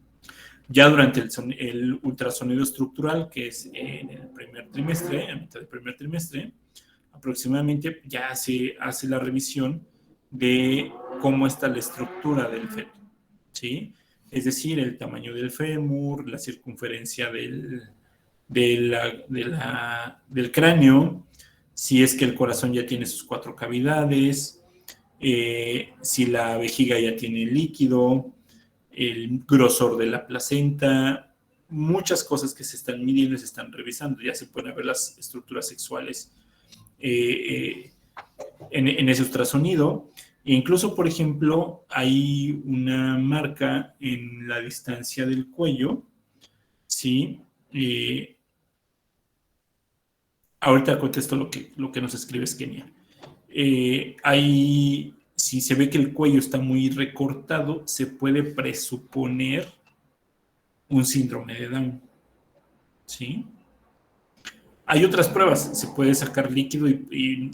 Ya durante el ultrasonido estructural, que es en el primer trimestre, a mitad del primer trimestre, aproximadamente ya se hace la revisión de cómo está la estructura del feto, ¿sí? Es decir, el tamaño del fémur, la circunferencia del cráneo, si es que el corazón ya tiene sus 4 cavidades, si la vejiga ya tiene líquido, el grosor de la placenta, muchas cosas que se están midiendo y se están revisando. Ya se pueden ver las estructuras sexuales en ese ultrasonido. E incluso, por ejemplo, hay una marca en la distancia del cuello, ¿sí? Ahorita contesto lo que nos escribe Kenia. Si se ve que el cuello está muy recortado, se puede presuponer un síndrome de Down, ¿sí? Hay otras pruebas, se puede sacar líquido y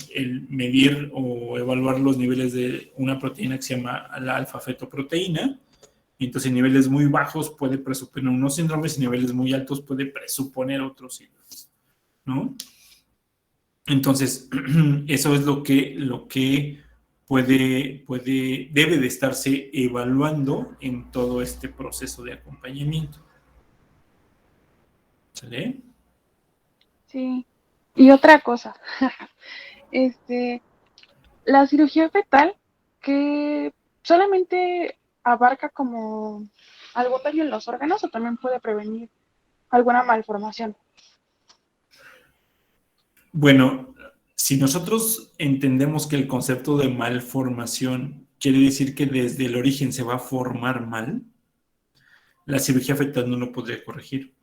medir o evaluar los niveles de una proteína que se llama la alfa-fetoproteína. Entonces, en niveles muy bajos puede presuponer unos síndromes, en niveles muy altos puede presuponer otros síndromes, ¿no? Entonces, eso es lo que debe de estarse evaluando en todo este proceso de acompañamiento. ¿Sale? Sí. Y otra cosa, la cirugía fetal, que solamente abarca como algún daño en los órganos o también puede prevenir alguna malformación. Bueno, si nosotros entendemos que el concepto de malformación quiere decir que desde el origen se va a formar mal, la cirugía fetal no lo podría corregir.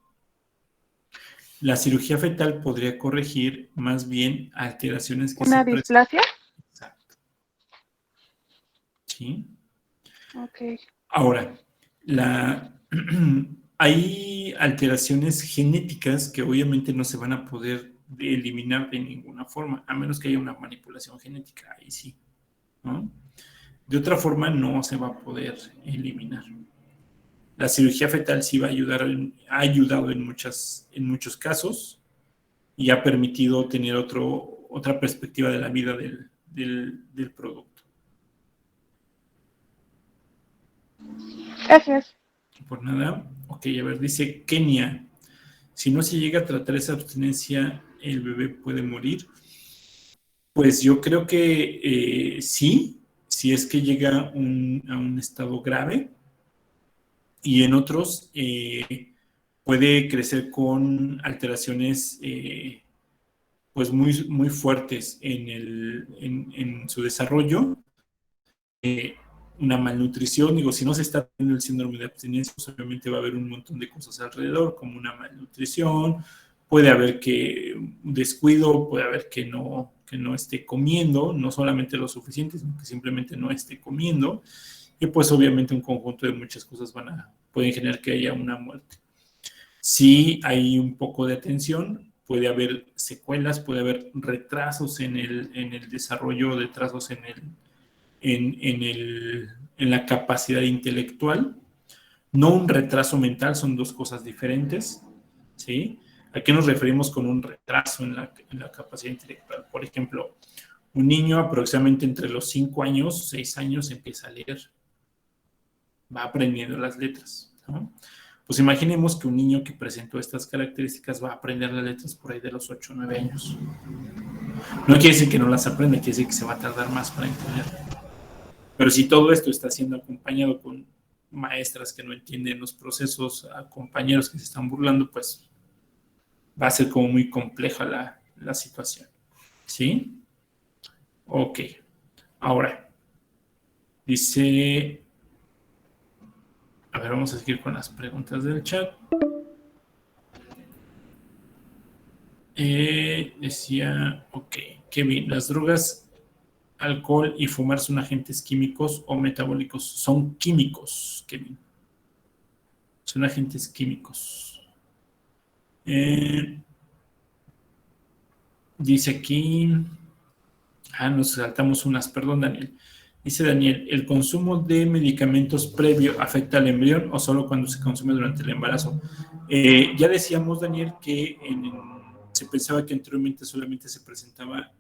La cirugía fetal podría corregir más bien alteraciones que ¿Una displasia? Exacto. ¿Sí? Ok. Ahora, hay alteraciones genéticas que obviamente no se van a poder eliminar de ninguna forma, a menos que haya una manipulación genética, ahí sí, ¿no? De otra forma no se va a poder eliminar. La cirugía fetal sí va a ayudar, ha ayudado en muchos casos y ha permitido tener otra perspectiva de la vida del producto. Gracias. Por nada. Ok, a ver, dice Kenia. Si no se llega a tratar esa abstinencia, ¿el bebé puede morir? Pues yo creo que sí, si es que llega a un estado grave. Y en otros puede crecer con alteraciones pues muy, muy fuertes en su desarrollo. Una malnutrición, digo, si no se está teniendo el síndrome de abstinencia, pues obviamente va a haber un montón de cosas alrededor, como una malnutrición, puede haber que un descuido, puede haber que no esté comiendo, no solamente lo suficiente, sino que simplemente no esté comiendo. Y pues obviamente un conjunto de muchas cosas pueden generar que haya una muerte. Si hay un poco de atención, puede haber secuelas, puede haber retrasos en el desarrollo, retrasos en la capacidad intelectual. No un retraso mental, son dos cosas diferentes, ¿sí? ¿A qué nos referimos con un retraso en la capacidad intelectual? Por ejemplo, un niño aproximadamente entre los 5 años, 6 años, empieza a leer. Va aprendiendo las letras, ¿no? Pues imaginemos que un niño que presentó estas características va a aprender las letras por ahí de los 8 o 9 años. No quiere decir que no las aprenda, quiere decir que se va a tardar más para entender. Pero si todo esto está siendo acompañado con maestras que no entienden los procesos, a compañeros que se están burlando, pues va a ser como muy compleja la situación. ¿Sí? Ok. Ahora, dice... A ver, vamos a seguir con las preguntas del chat. Decía, ok, Kevin, ¿las drogas, alcohol y fumar son agentes químicos o metabólicos? Son químicos, Kevin. Son agentes químicos. Dice aquí... nos saltamos unas, perdón, Daniel. Dice Daniel, ¿el consumo de medicamentos previo afecta al embrión o solo cuando se consume durante el embarazo? Ya decíamos, Daniel, que se pensaba que anteriormente solamente se presentaba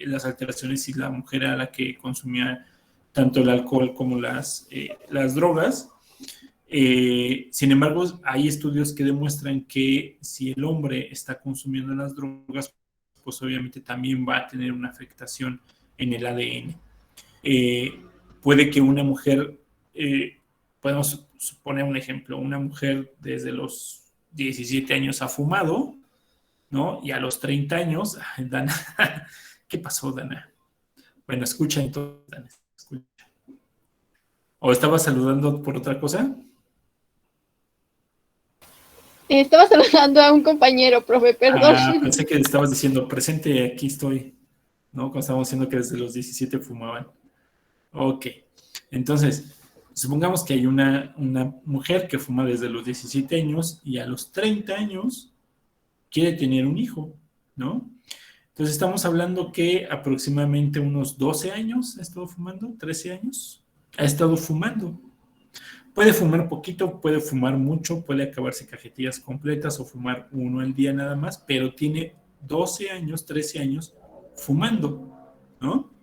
las alteraciones si la mujer era la que consumía tanto el alcohol como las drogas. Sin embargo, hay estudios que demuestran que si el hombre está consumiendo las drogas, pues obviamente también va a tener una afectación en el ADN. Puede que una mujer, podemos suponer un ejemplo, una mujer desde los 17 años ha fumado, ¿no? Y a los 30 años, Dana, ¿qué pasó, Dana? Bueno, escucha entonces, Dana, escucha. ¿O estaba saludando por otra cosa? Estaba saludando a un compañero, profe, perdón. Pensé que estabas diciendo, presente, aquí estoy, ¿no? Cuando estábamos diciendo que desde los 17 fumaban. Ok, entonces, supongamos que hay una mujer que fuma desde los 17 años y a los 30 años quiere tener un hijo, ¿no? Entonces estamos hablando que aproximadamente unos 12 años ha estado fumando, 13 años, ha estado fumando. Puede fumar poquito, puede fumar mucho, puede acabarse cajetillas completas o fumar uno al día nada más, pero tiene 12 años, 13 años fumando, ¿no?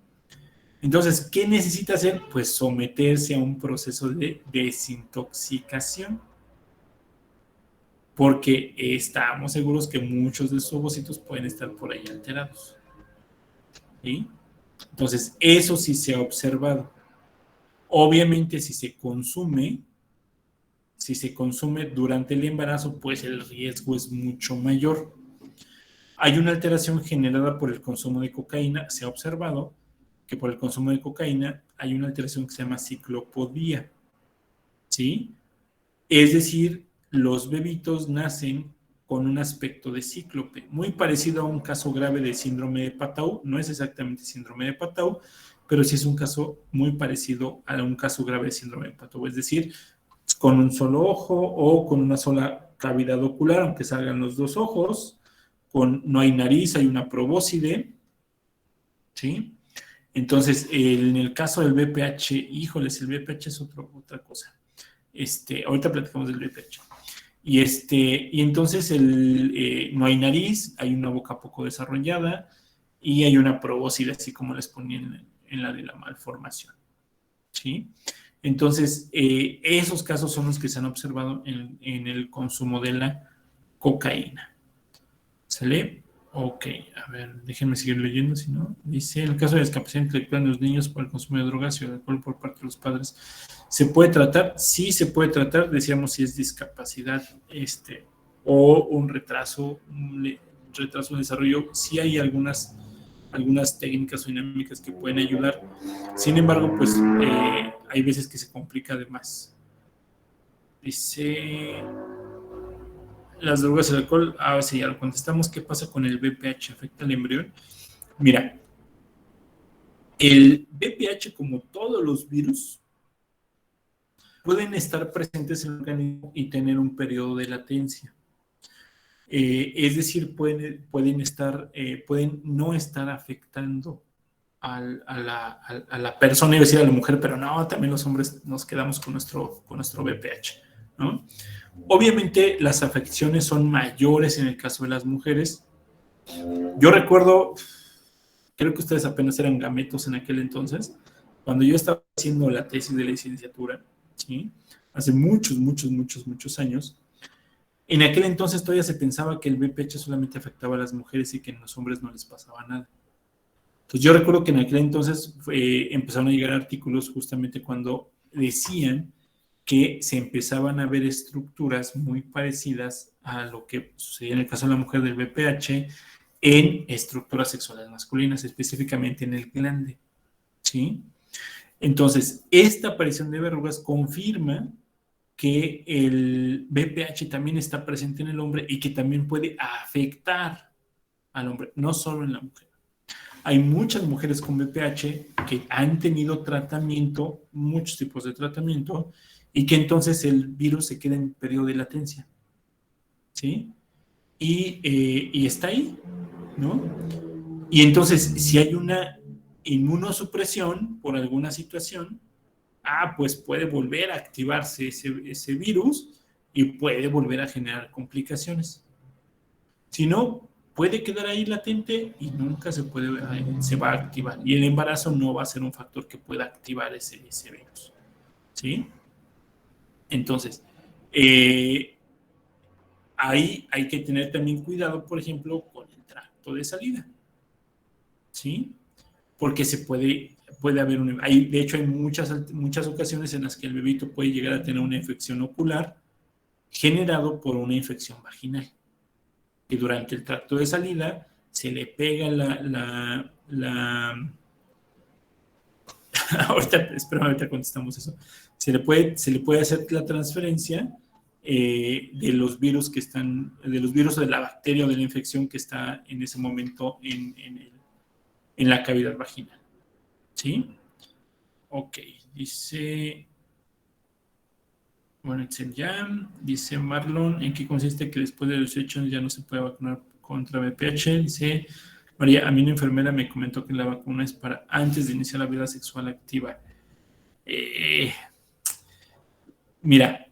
Entonces, ¿qué necesita hacer? Pues someterse a un proceso de desintoxicación. Porque estamos seguros que muchos de sus ovocitos pueden estar por ahí alterados. ¿Sí? Entonces, eso sí se ha observado. Obviamente, si se consume durante el embarazo, pues el riesgo es mucho mayor. Hay una alteración generada por el consumo de cocaína. Se ha observado que por el consumo de cocaína hay una alteración que se llama ciclopodía. ¿Sí? Es decir, los bebitos nacen con un aspecto de cíclope, muy parecido a un caso grave de síndrome de Patau. No es exactamente síndrome de Patau, pero sí es un caso muy parecido a un caso grave de síndrome de Patau, es decir, con un solo ojo o con una sola cavidad ocular, aunque salgan los dos ojos, no hay nariz, hay una probóscide, ¿sí? Entonces, en el caso del BPH, híjoles, el BPH es otra cosa. Ahorita platicamos del BPH. Y entonces no hay nariz, hay una boca poco desarrollada y hay una probóscide, así como les ponían en la de la malformación. ¿Sí? Entonces, esos casos son los que se han observado en el consumo de la cocaína. ¿Sale? Ok, a ver, déjenme seguir leyendo, si no. Dice, en el caso de discapacidad intelectual en los niños por el consumo de drogas y alcohol por parte de los padres, ¿se puede tratar? Sí, se puede tratar, decíamos si es discapacidad o un retraso de desarrollo. Sí hay algunas técnicas o dinámicas que pueden ayudar. Sin embargo, pues hay veces que se complica de más. Dice... Las drogas y el alcohol, sí, ya lo contestamos. ¿Qué pasa con el BPH? ¿Afecta al embrión? Mira, el BPH, como todos los virus, pueden estar presentes en el organismo y tener un periodo de latencia. Es decir, pueden no estar afectando a la persona, iba a decir a la mujer, pero no, también los hombres nos quedamos con nuestro BPH, ¿no? Obviamente las afecciones son mayores en el caso de las mujeres. Yo recuerdo, creo que ustedes apenas eran gametos en aquel entonces, cuando yo estaba haciendo la tesis de licenciatura, ¿sí? Hace muchos años. En aquel entonces todavía se pensaba que el VPH solamente afectaba a las mujeres y que en los hombres no les pasaba nada. Entonces yo recuerdo que en aquel entonces empezaron a llegar artículos justamente cuando decían que se empezaban a ver estructuras muy parecidas a lo que sucedía en el caso de la mujer del VPH en estructuras sexuales masculinas, específicamente en el glande, ¿sí? Entonces, esta aparición de verrugas confirma que el VPH también está presente en el hombre y que también puede afectar al hombre, no solo en la mujer. Hay muchas mujeres con VPH que han tenido tratamiento, muchos tipos de tratamiento, y que entonces el virus se queda en periodo de latencia, ¿sí? Y está ahí, ¿no? Y entonces, si hay una inmunosupresión por alguna situación, pues puede volver a activarse ese virus y puede volver a generar complicaciones. Si no, puede quedar ahí latente y nunca se va a activar. Y el embarazo no va a ser un factor que pueda activar ese virus, ¿sí? Entonces, ahí hay que tener también cuidado, por ejemplo, con el tracto de salida, ¿sí? Porque puede haber de hecho, hay muchas ocasiones en las que el bebito puede llegar a tener una infección ocular generado por una infección vaginal. Que durante el tracto de salida se le pega ahorita contestamos eso. Se le puede hacer la transferencia de los virus de la bacteria o de la infección que está en ese momento en la cavidad vaginal. ¿Sí? Ok, dice... Bueno, dice Marlon, ¿en qué consiste que después de los 18 años ya no se puede vacunar contra VPH? Dice María, a mí una enfermera me comentó que la vacuna es para antes de iniciar la vida sexual activa. Mira,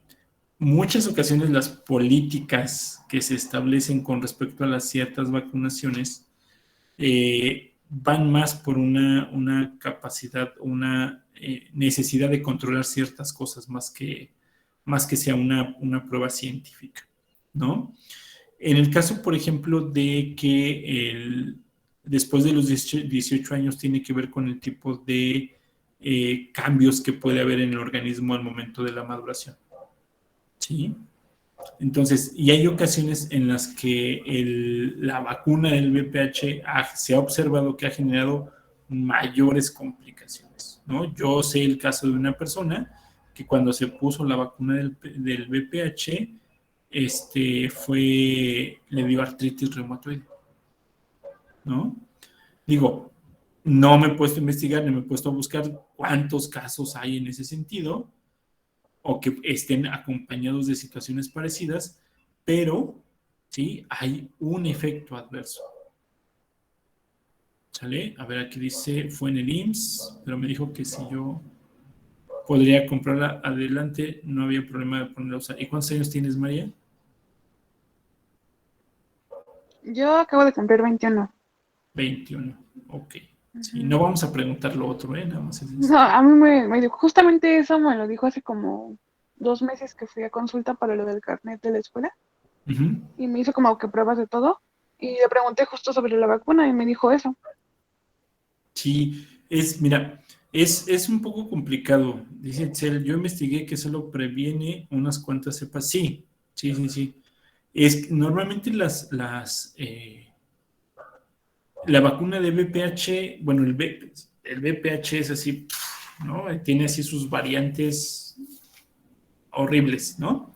muchas ocasiones las políticas que se establecen con respecto a las ciertas vacunaciones van más por una capacidad, una necesidad de controlar ciertas cosas más que sea una prueba científica, ¿no? En el caso, por ejemplo, de que después de los 18 años tiene que ver con el tipo de cambios que puede haber en el organismo al momento de la maduración, ¿sí? Entonces, y hay ocasiones en las que la vacuna del VPH se ha observado que ha generado mayores complicaciones, ¿no? Yo sé el caso de una persona que cuando se puso la vacuna del VPH, le dio artritis reumatoide, ¿no? Digo, no me he puesto a investigar, ni me he puesto a buscar cuántos casos hay en ese sentido, o que estén acompañados de situaciones parecidas, pero, sí, hay un efecto adverso. ¿Sale? A ver, aquí dice, fue en el IMSS, pero me dijo que si yo podría comprarla adelante, no había problema de ponerla a usar. ¿Y cuántos años tienes, María? Yo acabo de cumplir 21. 21, ok. Sí, no vamos a preguntar lo otro, nada más es eso. No, a mí me dijo, justamente eso me lo dijo hace como 2 meses que fui a consulta para lo del carnet de la escuela. Y me hizo como que pruebas de todo. Y le pregunté justo sobre la vacuna y me dijo eso. Sí, mira, es un poco complicado. Dice Itzel, yo investigué que solo previene unas cuantas cepas. Sí. Normalmente la vacuna de VPH, bueno, el VPH es así, ¿no? Tiene así sus variantes horribles, ¿no?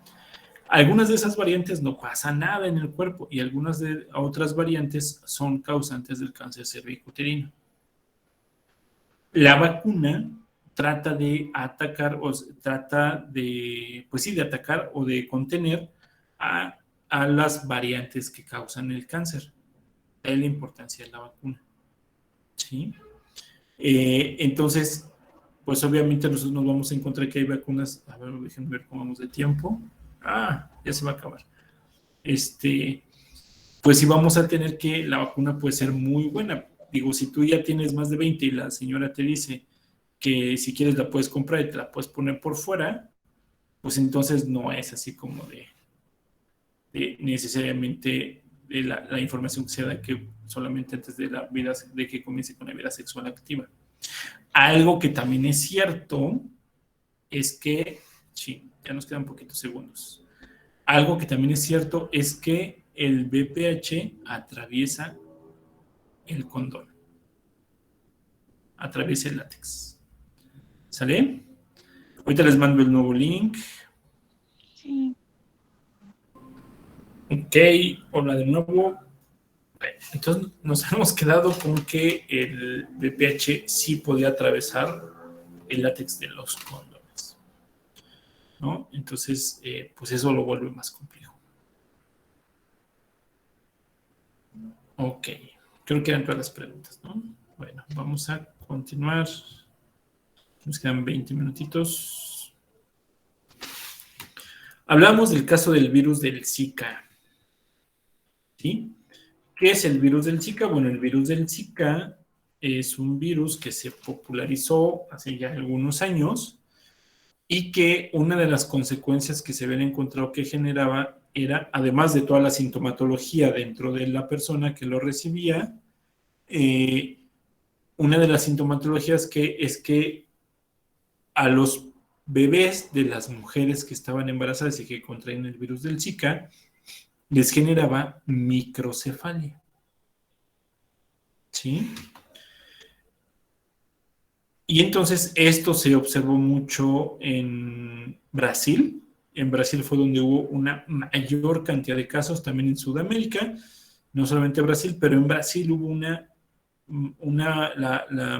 Algunas de esas variantes no pasa nada en el cuerpo y algunas de otras variantes son causantes del cáncer cervicuterino. La vacuna trata de atacar atacar o de contener a las variantes que causan el cáncer. Es la importancia de la vacuna, ¿sí? Entonces, pues obviamente nosotros nos vamos a encontrar que hay vacunas. A ver, déjenme ver cómo vamos de tiempo. Ya se va a acabar. Pues sí vamos a tener que la vacuna puede ser muy buena. Digo, si tú ya tienes más de 20 y la señora te dice que si quieres la puedes comprar y te la puedes poner por fuera, pues entonces no es así como de necesariamente de la información que se da que solamente antes de que comience con la vida sexual activa. Algo que también es cierto es que, sí, Ya nos quedan poquitos segundos. Algo que también es cierto es que el BPH atraviesa el condón. Atraviesa el látex. ¿Sale? Ahorita les mando el nuevo link. Sí. Ok, hola de nuevo. Entonces nos hemos quedado con que el BPH sí podía atravesar el látex de los condones, ¿no? Entonces, pues eso lo vuelve más complejo. Ok, creo que eran todas las preguntas, ¿no? Bueno, vamos a continuar. Nos quedan 20 minutitos. Hablamos del caso del virus del Zika. ¿Sí? ¿Qué es el virus del Zika? Bueno, el virus del Zika es un virus que se popularizó hace ya algunos años y que una de las consecuencias que se habían encontrado que generaba era, además de toda la sintomatología dentro de la persona que lo recibía, una de las sintomatologías es que a los bebés de las mujeres que estaban embarazadas y que contraían el virus del Zika, les generaba microcefalia. ¿Sí? Y entonces esto se observó mucho en Brasil. En Brasil fue donde hubo una mayor cantidad de casos, también en Sudamérica, no solamente Brasil, pero en Brasil hubo la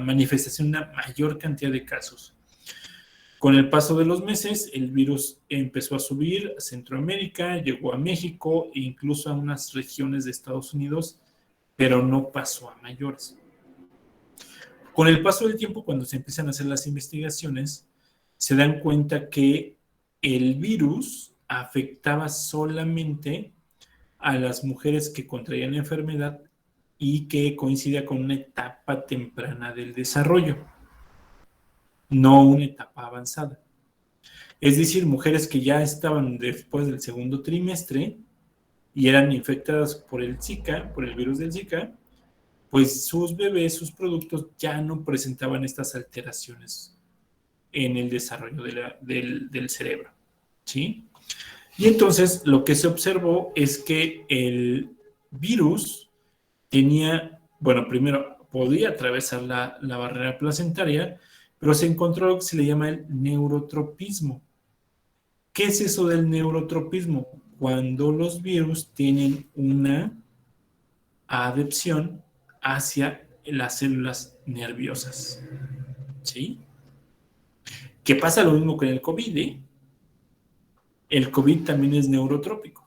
manifestación de una mayor cantidad de casos. Con el paso de los meses, el virus empezó a subir a Centroamérica, llegó a México e incluso a unas regiones de Estados Unidos, pero no pasó a mayores. Con el paso del tiempo, cuando se empiezan a hacer las investigaciones, se dan cuenta que el virus afectaba solamente a las mujeres que contraían la enfermedad y que coincidía con una etapa temprana del desarrollo, no una etapa avanzada. Es decir, mujeres que ya estaban después del segundo trimestre y eran infectadas por el Zika, por el virus del Zika, pues sus bebés, sus productos ya no presentaban estas alteraciones en el desarrollo del cerebro, ¿sí? Y entonces lo que se observó es que el virus tenía, bueno, primero podía atravesar la barrera placentaria, pero se encontró lo que se le llama el neurotropismo. ¿Qué es eso del neurotropismo? Cuando los virus tienen una adhesión hacia las células nerviosas, ¿sí? ¿Qué pasa lo mismo con el COVID? El COVID también es neurotrópico.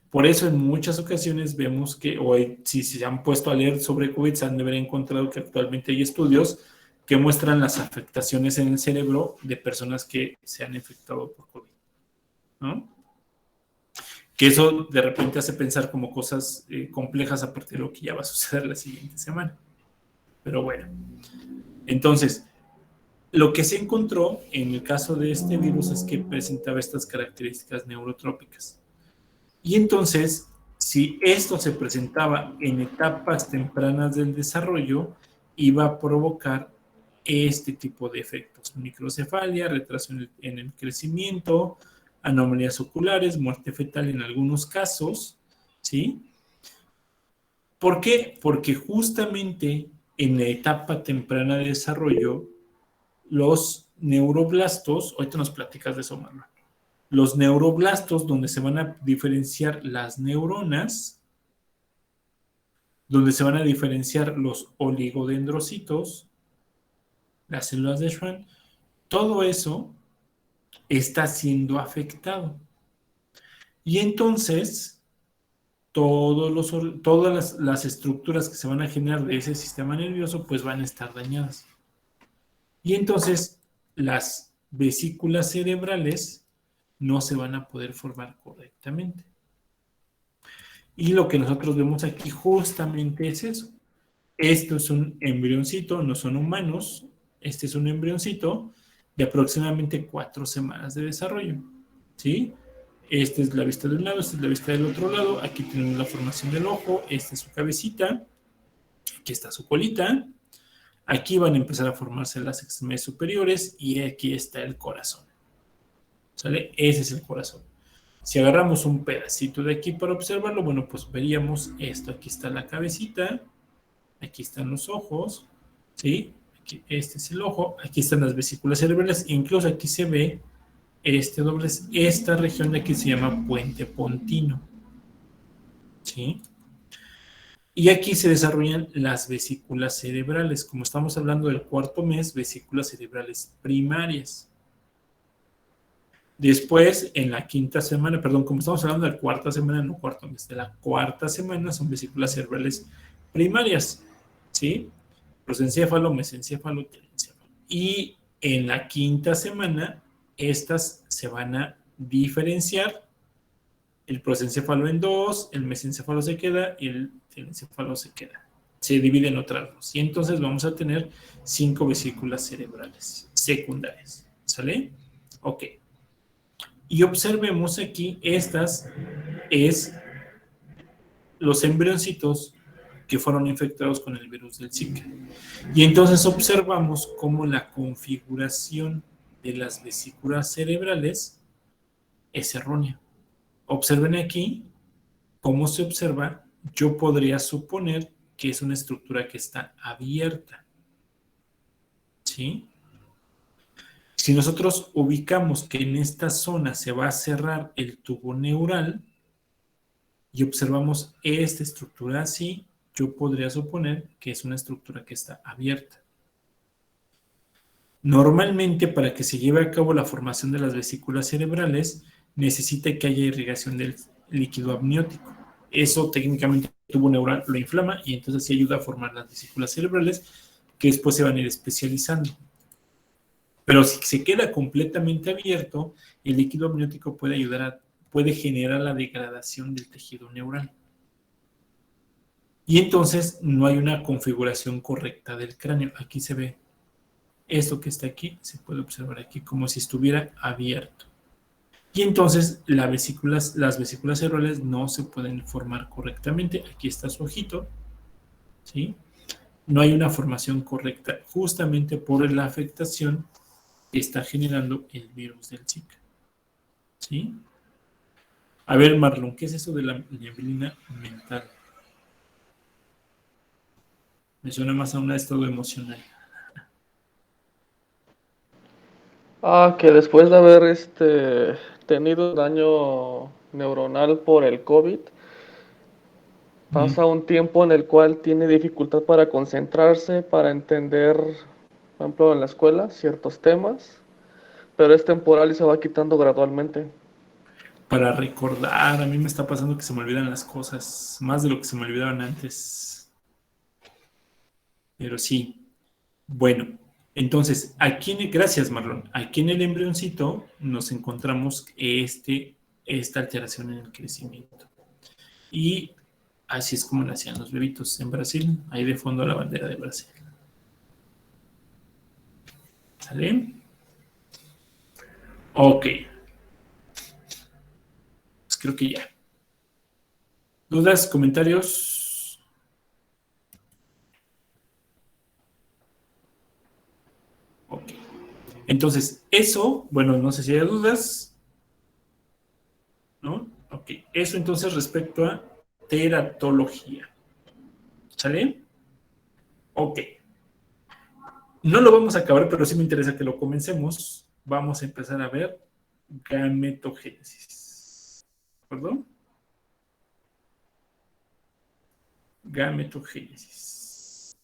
Por eso en muchas ocasiones vemos que, o si se han puesto a leer sobre COVID, se han de haber encontrado que actualmente hay estudios que muestran las afectaciones en el cerebro de personas que se han infectado por COVID, ¿no? Que eso de repente hace pensar como cosas complejas a partir de lo que ya va a suceder la siguiente semana. Pero bueno, entonces, lo que se encontró en el caso de este virus es que presentaba estas características neurotrópicas. Y entonces, si esto se presentaba en etapas tempranas del desarrollo, iba a provocar este tipo de efectos: microcefalia, retraso en el crecimiento, anomalías oculares, muerte fetal en algunos casos, ¿sí? ¿Por qué? Porque justamente en la etapa temprana de desarrollo, los neuroblastos, ahorita nos platicas de eso, Manuel, los neuroblastos, donde se van a diferenciar las neuronas, donde se van a diferenciar los oligodendrocitos, las células de Schwann, todo eso está siendo afectado. Y entonces, todas las estructuras que se van a generar de ese sistema nervioso, pues van a estar dañadas. Y entonces, las vesículas cerebrales no se van a poder formar correctamente. Y lo que nosotros vemos aquí justamente es eso. Esto es un embrioncito, no son humanos. Este es un embrioncito de aproximadamente 4 semanas de desarrollo, ¿sí? Esta es la vista de un lado, esta es la vista del otro lado. Aquí tenemos la formación del ojo, esta es su cabecita, aquí está su colita. Aquí van a empezar a formarse las extremidades superiores y aquí está el corazón, ¿Sale? Ese es el corazón. Si agarramos un pedacito de aquí para observarlo, bueno, pues veríamos esto. Aquí está la cabecita, aquí están los ojos, ¿sí? Aquí, este es el ojo, aquí están las vesículas cerebrales, incluso aquí se ve este doblez, esta región de aquí se llama puente pontino, ¿sí? Y aquí se desarrollan las vesículas cerebrales. Como estamos hablando del cuarto mes, vesículas cerebrales primarias. Después, en la quinta semana, perdón, como estamos hablando de la cuarta semana, no cuarto mes, de la cuarta semana son vesículas cerebrales primarias, ¿sí? Prosencéfalo, mesencéfalo, telencéfalo. Y en la quinta semana, estas se van a diferenciar. El prosencéfalo en dos, el mesencéfalo se queda y el telencéfalo se queda. Se dividen otras dos. Y entonces vamos a tener 5 vesículas cerebrales secundarias. ¿Sale? Ok. Y observemos aquí, estas es los embrioncitos que fueron infectados con el virus del Zika. Y entonces observamos cómo la configuración de las vesículas cerebrales es errónea. Observen aquí cómo se observa. Yo podría suponer que es una estructura que está abierta. ¿Sí? Si nosotros ubicamos que en esta zona se va a cerrar el tubo neural y observamos esta estructura así, yo podría suponer que es una estructura que está abierta. Normalmente, para que se lleve a cabo la formación de las vesículas cerebrales, necesita que haya irrigación del líquido amniótico. Eso técnicamente el tubo neural lo inflama y entonces sí ayuda a formar las vesículas cerebrales que después se van a ir especializando. Pero si se queda completamente abierto, el líquido amniótico puede generar la degradación del tejido neural. Y entonces no hay una configuración correcta del cráneo. Aquí se ve esto que está aquí, se puede observar aquí como si estuviera abierto. Y entonces las vesículas cerebrales no se pueden formar correctamente. Aquí está su ojito, ¿sí? No hay una formación correcta justamente por la afectación que está generando el virus del Zika, ¿sí? A ver, Marlon, ¿qué es eso de la neblina mental? Me suena más a un estado emocional. Que después de haber tenido daño neuronal por el COVID, pasa un tiempo en el cual tiene dificultad para concentrarse, para entender, por ejemplo, en la escuela, ciertos temas, pero es temporal y se va quitando gradualmente. Para recordar, a mí me está pasando que se me olvidan las cosas, más de lo que se me olvidaban antes. Pero sí. Bueno, entonces, gracias Marlon, aquí en el embrioncito nos encontramos esta alteración en el crecimiento. Y así es como nacían los bebitos en Brasil, ahí de fondo la bandera de Brasil. ¿Sale? Ok. Pues creo que ya. ¿Dudas, comentarios? Ok. Entonces, eso, bueno, no sé si hay dudas. ¿No? Ok. Eso entonces respecto a teratología. ¿Sale? Ok. No lo vamos a acabar, pero sí me interesa que lo comencemos. Vamos a empezar a ver gametogénesis. ¿De acuerdo? Gametogénesis.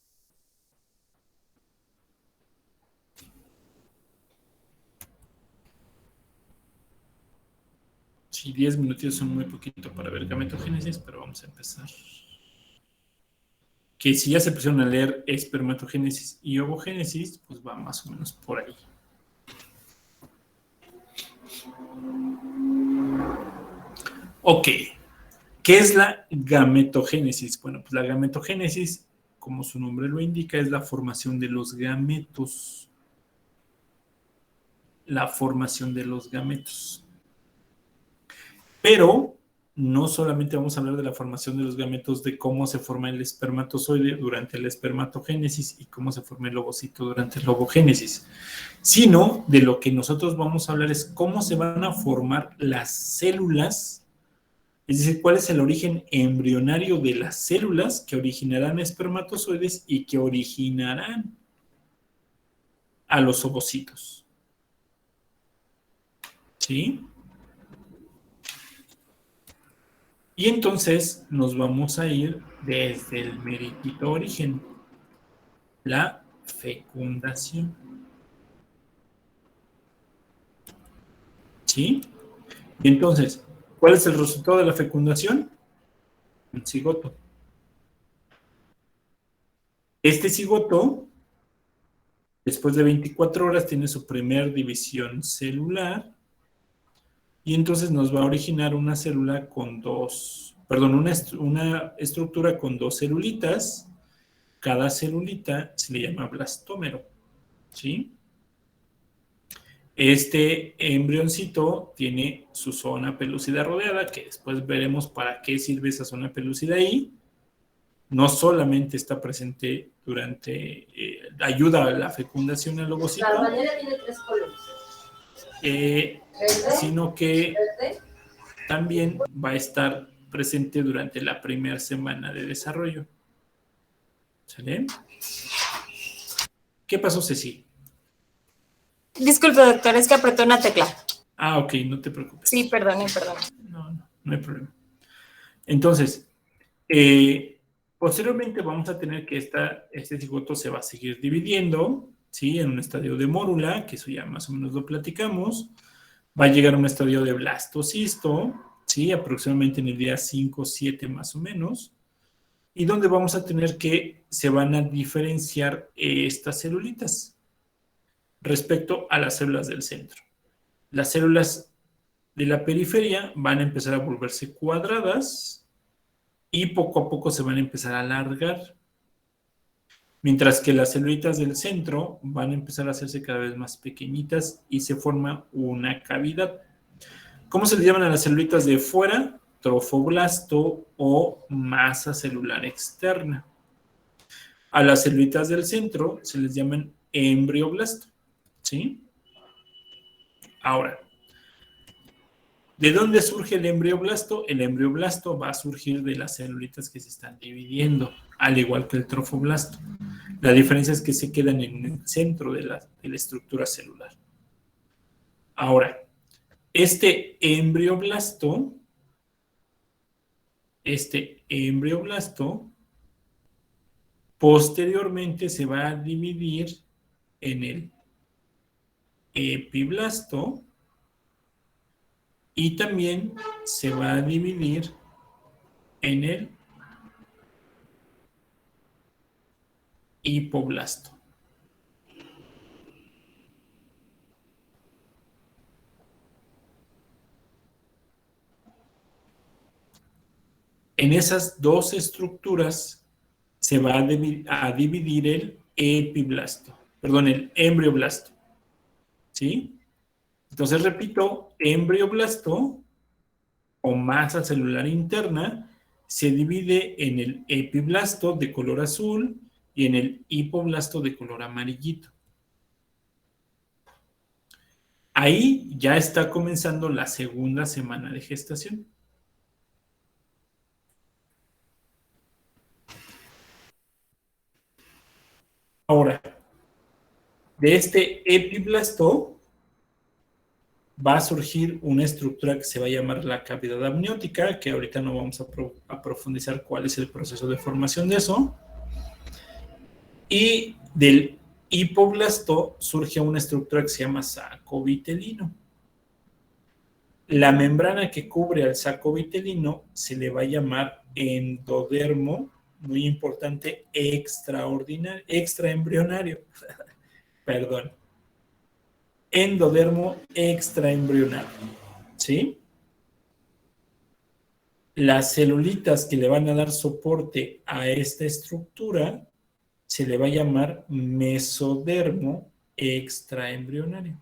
Sí, 10 minutitos son muy poquito para ver gametogénesis, pero vamos a empezar. Que si ya se pusieron a leer espermatogénesis y ovogénesis, pues va más o menos por ahí. Ok. ¿Qué es la gametogénesis? Bueno, pues la gametogénesis, como su nombre lo indica, es la formación de los gametos. La formación de los gametos. Pero no solamente vamos a hablar de la formación de los gametos, de cómo se forma el espermatozoide durante la espermatogénesis y cómo se forma el ovocito durante el ovogénesis, sino de lo que nosotros vamos a hablar es cómo se van a formar las células, es decir, cuál es el origen embrionario de las células que originarán espermatozoides y que originarán a los ovocitos. ¿Sí? Y entonces nos vamos a ir desde el meritito origen, la fecundación. ¿Sí? Y entonces, ¿cuál es el resultado de la fecundación? Un cigoto. Este cigoto, después de 24 horas, tiene su primer división celular. Y entonces nos va a originar una célula con una estructura con 2 celulitas. Cada celulita se le llama blastómero, ¿sí? Este embrioncito tiene su zona pelúcida rodeada, que después veremos para qué sirve esa zona pelúcida ahí. No solamente está presente durante, ayuda a la fecundación al ovocito. La bandera tiene 3 colores. Sino que también va a estar presente durante la primera semana de desarrollo. ¿Sale? ¿Qué pasó, Ceci? Disculpe, doctor, es que apretó una tecla. Ah, ok, no te preocupes. Sí, perdone. No hay problema. Entonces, posteriormente vamos a tener que este cigoto se va a seguir dividiendo, ¿sí? En un estadio de mórula, que eso ya más o menos lo platicamos. Va a llegar a un estadio de blastocisto, ¿sí? Aproximadamente en el día 5 o 7 más o menos, y donde vamos a tener que se van a diferenciar estas celulitas respecto a las células del centro. Las células de la periferia van a empezar a volverse cuadradas y poco a poco se van a empezar a alargar, mientras que las celulitas del centro van a empezar a hacerse cada vez más pequeñitas y se forma una cavidad. ¿Cómo se le llaman a las celulitas de fuera? Trofoblasto o masa celular externa. A las celulitas del centro se les llaman embrioblasto, ¿sí? Ahora, ¿de dónde surge el embrioblasto? El embrioblasto va a surgir de las celulitas que se están dividiendo, al igual que el trofoblasto. La diferencia es que se quedan en el centro de la estructura celular. Ahora, este embrioblasto posteriormente se va a dividir en el epiblasto y también se va a dividir en el hipoblasto. En esas dos estructuras se va a dividir el el embrioblasto. ¿Sí? Entonces, repito, embrioblasto o masa celular interna se divide en el epiblasto de color azul y en el hipoblasto de color amarillito. Ahí ya está comenzando la segunda semana de gestación. Ahora, de este epiblasto va a surgir una estructura que se va a llamar la cavidad amniótica, que ahorita no vamos a profundizar cuál es el proceso de formación de eso. Y del hipoblasto surge una estructura que se llama saco vitelino. La membrana que cubre al saco vitelino se le va a llamar endodermo, muy importante, extraembrionario. Perdón. Endodermo extraembrionario. ¿Sí? Las celulitas que le van a dar soporte a esta estructura se le va a llamar mesodermo extraembrionario.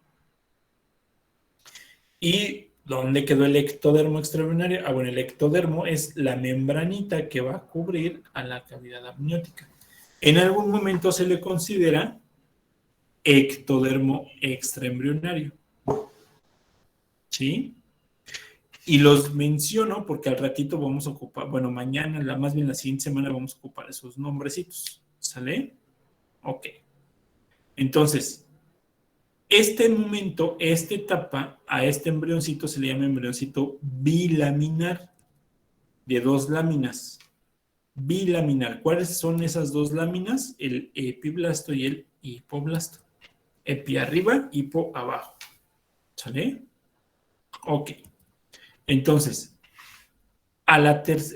Y ¿Dónde quedó el ectodermo extraembrionario? Ah, bueno, el ectodermo es la membranita que va a cubrir a la cavidad amniótica. En algún momento se le considera ectodermo extraembrionario. ¿Sí? Y los menciono porque al ratito vamos a ocupar, bueno, mañana, más bien la siguiente semana vamos a ocupar esos nombrecitos. ¿Sale? Ok. Entonces, este momento, esta etapa, a este embrioncito se le llama embrioncito bilaminar, de 2 láminas. Bilaminar. ¿Cuáles son esas 2 láminas? El epiblasto y el hipoblasto. Epi arriba, hipo abajo. ¿Sale? Ok. Entonces,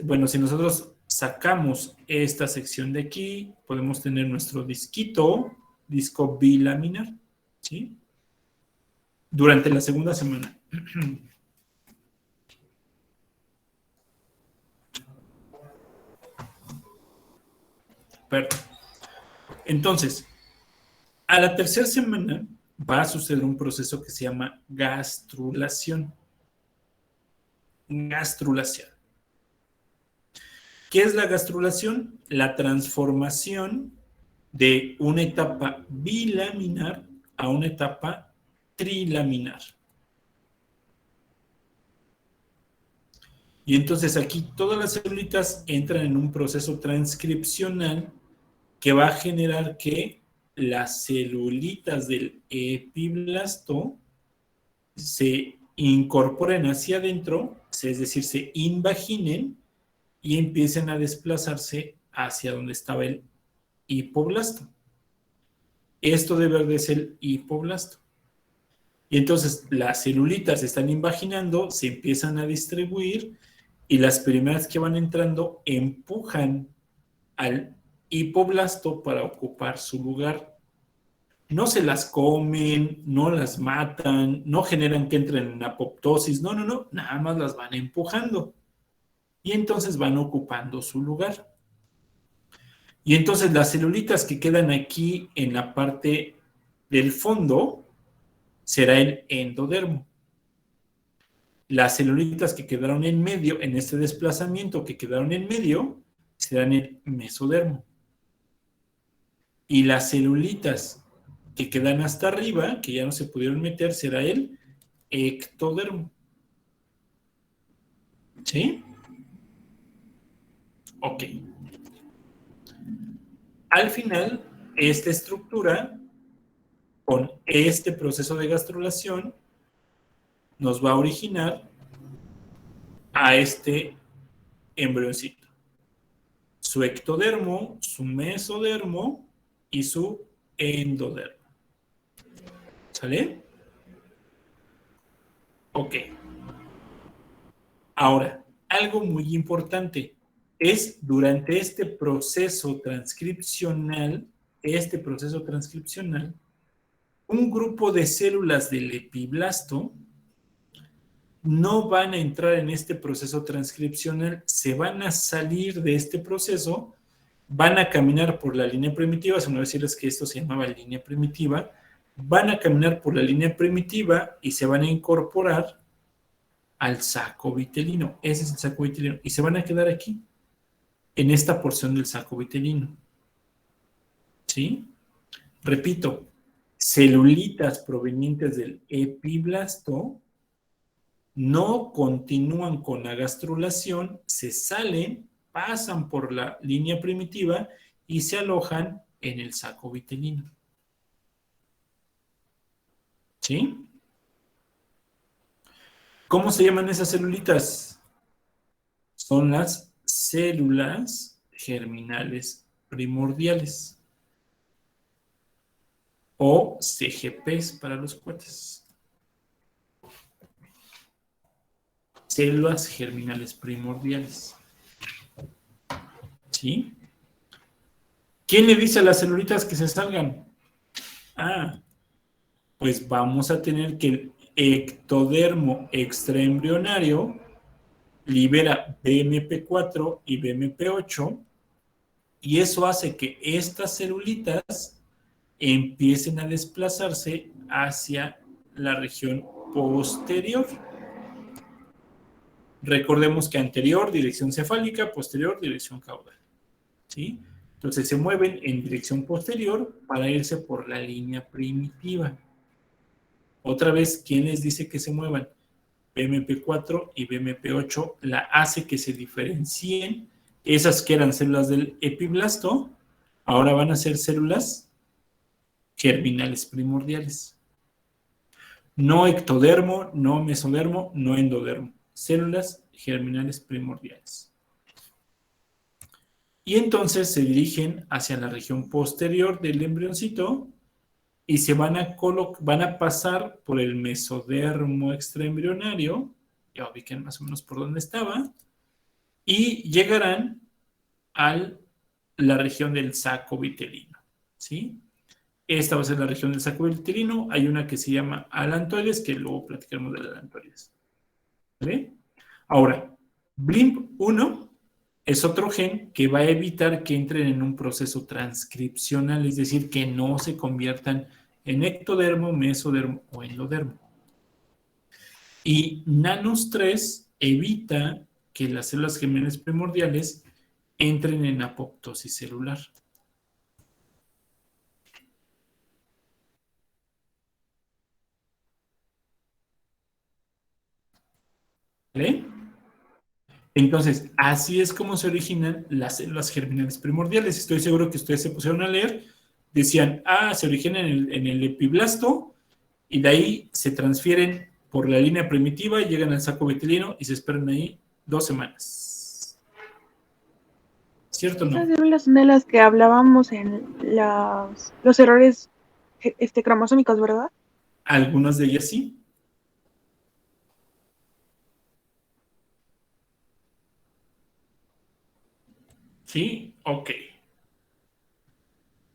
bueno, si nosotros sacamos esta sección de aquí, podemos tener nuestro disco bilaminar, ¿sí? Durante la segunda semana. Perdón. Entonces, a la tercera semana va a suceder un proceso que se llama gastrulación. Gastrulación. ¿Qué es la gastrulación? La transformación de una etapa bilaminar a una etapa trilaminar. Y entonces aquí todas las celulitas entran en un proceso transcripcional que va a generar que las celulitas del epiblasto se incorporen hacia adentro, es decir, se invaginen y empiecen a desplazarse hacia donde estaba el hipoblasto. Esto debe de ser el hipoblasto. Y entonces las celulitas se están invaginando, se empiezan a distribuir y las primeras que van entrando empujan al hipoblasto para ocupar su lugar. No se las comen, no las matan, no generan que entren en apoptosis, no, nada más las van empujando. Y entonces van ocupando su lugar. Y entonces las celulitas que quedan aquí en la parte del fondo será el endodermo. Las celulitas que quedaron en medio, en este desplazamiento que quedaron en medio, serán el mesodermo. Y las celulitas que quedan hasta arriba, que ya no se pudieron meter, será el ectodermo. ¿Sí? Ok. Al final, esta estructura, con este proceso de gastrulación, nos va a originar a este embrioncito. Su ectodermo, su mesodermo y su endodermo. ¿Sale? Ok. Ahora, algo muy importante es durante este proceso transcripcional, un grupo de células del epiblasto no van a entrar en este proceso transcripcional, se van a salir de este proceso, van a caminar por la línea primitiva, se me va a decirles que esto se llamaba línea primitiva, van a caminar por la línea primitiva y se van a incorporar al saco vitelino. Ese es el saco vitelino. Y se van a quedar aquí, en esta porción del saco vitelino. ¿Sí? Repito, celulitas provenientes del epiblasto no continúan con la gastrulación, se salen, pasan por la línea primitiva y se alojan en el saco vitelino. ¿Sí? ¿Cómo se llaman esas celulitas? Son las células germinales primordiales o CGPs para los cuates. Células germinales primordiales. ¿Sí? ¿Quién le dice a las celulitas que se salgan? Pues vamos a tener que el ectodermo extraembrionario libera BMP4 y BMP8 y eso hace que estas celulitas empiecen a desplazarse hacia la región posterior. Recordemos que anterior, dirección cefálica, posterior, dirección caudal. ¿Sí? Entonces se mueven en dirección posterior para irse por la línea primitiva. Otra vez, ¿quién les dice que se muevan? BMP4 y BMP8 la hace que se diferencien. Esas que eran células del epiblasto, ahora van a ser células germinales primordiales. No ectodermo, no mesodermo, no endodermo. Células germinales primordiales. Y entonces se dirigen hacia la región posterior del embrioncito y se van a pasar por el mesodermo extraembrionario, ya ubiquen más o menos por dónde estaba, y llegarán a la región del saco vitelino, ¿sí? Esta va a ser la región del saco vitelino. Hay una que se llama alantoides, que luego platicaremos de la alantoides. ¿Vale? Ahora, BLIMP1 es otro gen que va a evitar que entren en un proceso transcripcional, es decir, que no se conviertan en ectodermo, mesodermo o endodermo. Y NANOS3 evita que las células germinales primordiales entren en apoptosis celular. ¿Vale? Entonces, así es como se originan las células germinales primordiales. Estoy seguro que ustedes se pusieron a leer. Decían, se originan en el epiblasto y de ahí se transfieren por la línea primitiva, llegan al saco vitelino y se esperan ahí 2 semanas. ¿Cierto o no? Estas células son de las que hablábamos en los errores cromosómicos, ¿verdad? Algunas de ellas sí. ¿Sí? Ok.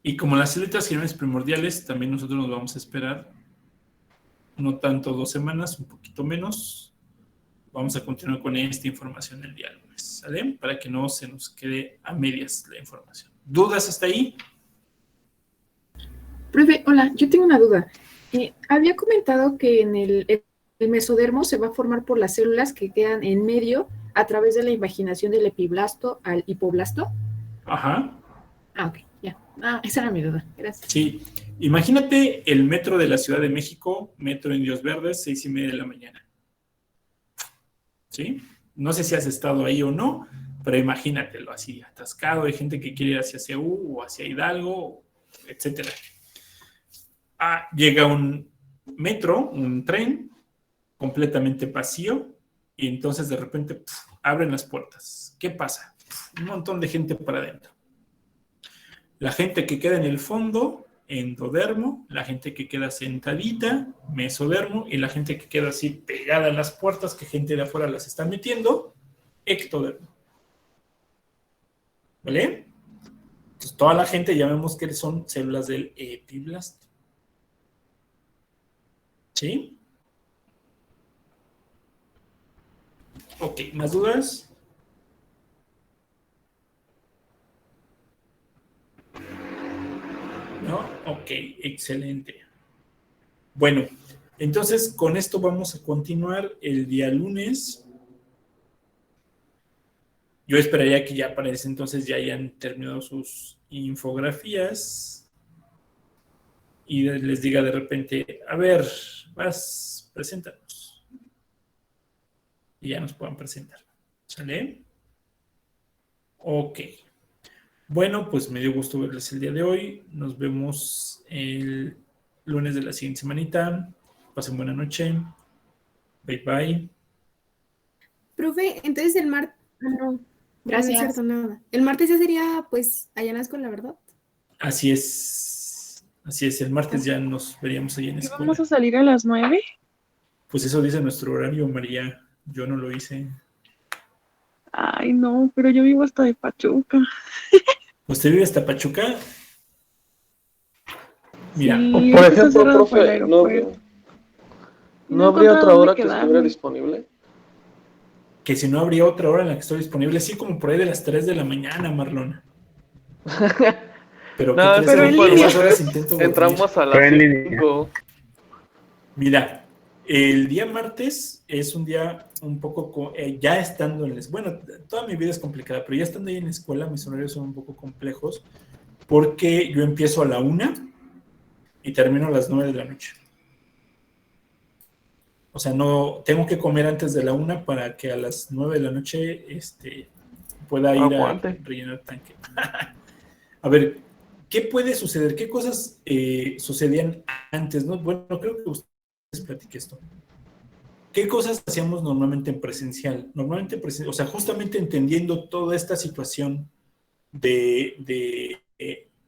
Y como las células germinales primordiales, también nosotros nos vamos a esperar no tanto 2 semanas, un poquito menos. Vamos a continuar con esta información el día lunes, ¿sale? Para que no se nos quede a medias la información. ¿Dudas hasta ahí? Profe, hola, yo tengo una duda. Había comentado que en el mesodermo se va a formar por las células que quedan en medio a través de la invaginación del epiblasto al hipoblasto. Ajá. Ok, ya. Esa era mi duda. Gracias. Sí. Imagínate el metro de la Ciudad de México, metro Indios Verdes, 6:30 de la mañana. ¿Sí? No sé si has estado ahí o no, pero imagínatelo así, atascado, hay gente que quiere ir hacia CEU o hacia Hidalgo, etcétera. Llega un metro, un tren, completamente vacío, y entonces de repente abren las puertas. ¿Qué pasa? Un montón de gente para adentro. La gente que queda en el fondo, endodermo, la gente que queda sentadita, mesodermo, y la gente que queda así pegada a las puertas, que gente de afuera las está metiendo, ectodermo. ¿Vale? Entonces toda la gente ya vemos que son células del epiblasto. ¿Sí? Ok, ¿más dudas? ¿No? Ok, excelente. Bueno, entonces con esto vamos a continuar el día lunes. Yo esperaría que ya para ese entonces ya hayan terminado sus infografías y les diga de repente, a ver, preséntanos. Y ya nos puedan presentar. ¿Sale? Ok. Bueno, pues me dio gusto verles el día de hoy. Nos vemos el lunes de la siguiente semanita. Pasen buena noche. Bye, bye. Profe, entonces el martes... No, gracias. No es cierto, nada. El martes ya sería, pues, allá en la escuela, ¿verdad? Así es. Así es. El martes ya nos veríamos ahí en la escuela. ¿Vamos a salir a las 9? Pues eso dice nuestro horario, María. Yo no lo hice. Ay, no, pero yo vivo hasta de Pachuca. ¿Usted vive hasta Pachuca? Mira. Sí, por está ejemplo, cerrado por el profe, aeropuerto. ¿no habría otra hora que estuviera disponible? Que si no habría otra hora en la que estoy disponible, así como por ahí de las 3 de la mañana, Marlon. Pero No, ¿qué pero crees? en Por línea. esas horas intento dormir. Entramos a las 5. Mira, El día martes es un día un poco, ya estando en la escuela, bueno, toda mi vida es complicada, pero ya estando ahí en la escuela, mis horarios son un poco complejos, porque yo empiezo a la 1 y termino a las 9 de la noche. O sea, no, tengo que comer antes de la 1 para que a las 9 de la noche pueda ir Aguante. a rellenar tanque. A ver, ¿qué puede suceder? ¿Qué cosas sucedían antes? ¿No? Bueno, creo que ustedes platiquen esto. ¿Qué cosas hacíamos normalmente en presencial? Normalmente, o sea, justamente entendiendo toda esta situación de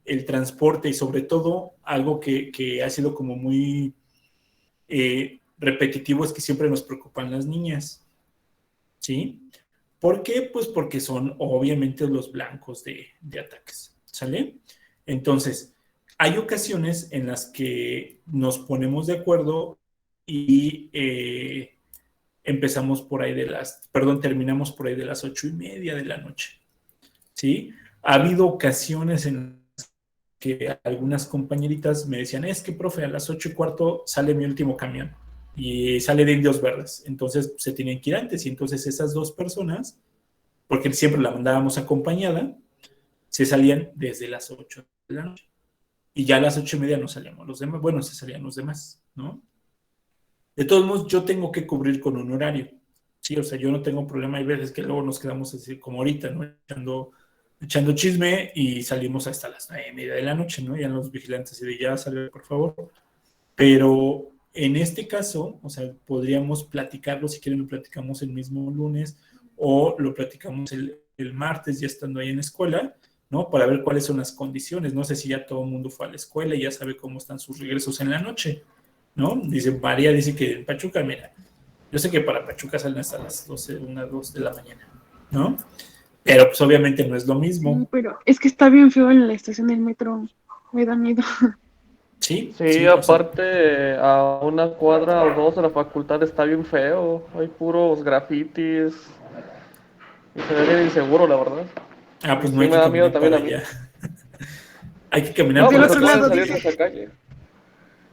el transporte y sobre todo algo que ha sido como muy repetitivo es que siempre nos preocupan las niñas, ¿sí? ¿Por qué? Pues porque son obviamente los blancos de ataques, ¿sale? Entonces, hay ocasiones en las que nos ponemos de acuerdo y terminamos por ahí de las 8:30 de la noche, ¿sí? Ha habido ocasiones en las que algunas compañeritas me decían, es que, profe, a las 8:15 sale mi último camión y sale de Indios Verdes, entonces se tienen que ir antes, y entonces esas dos personas, porque siempre la mandábamos acompañada, se salían desde las 8 de la noche, y ya a las 8:30 no salíamos los demás, bueno, se salían los demás, ¿no? De todos modos, yo tengo que cubrir con un horario, ¿sí? O sea, yo no tengo problema, hay veces que luego nos quedamos así como ahorita, ¿no? Echando chisme y salimos hasta las 9:30 de la noche, ¿no? Ya los vigilantes así de ya salió, por favor. Pero en este caso, o sea, podríamos platicarlo, si quieren lo platicamos el mismo lunes o lo platicamos el martes ya estando ahí en la escuela, ¿no? Para ver cuáles son las condiciones. No sé si ya todo el mundo fue a la escuela y ya sabe cómo están sus regresos en la noche, ¿no? María dice que en Pachuca, mira, yo sé que para Pachuca salen hasta las 12, 1, 2 de la mañana, ¿no? Pero pues obviamente no es lo mismo. Sí, pero es que está bien feo en la estación del metro. Me da miedo. Sí, aparte a una cuadra o dos de la facultad está bien feo. Hay puros grafitis. Y se ve bien inseguro, la verdad. Pues no Sí hay me que da miedo caminar también a para mí. allá. Hay que caminar No, por pero se otro pueden lado. salir de esa calle.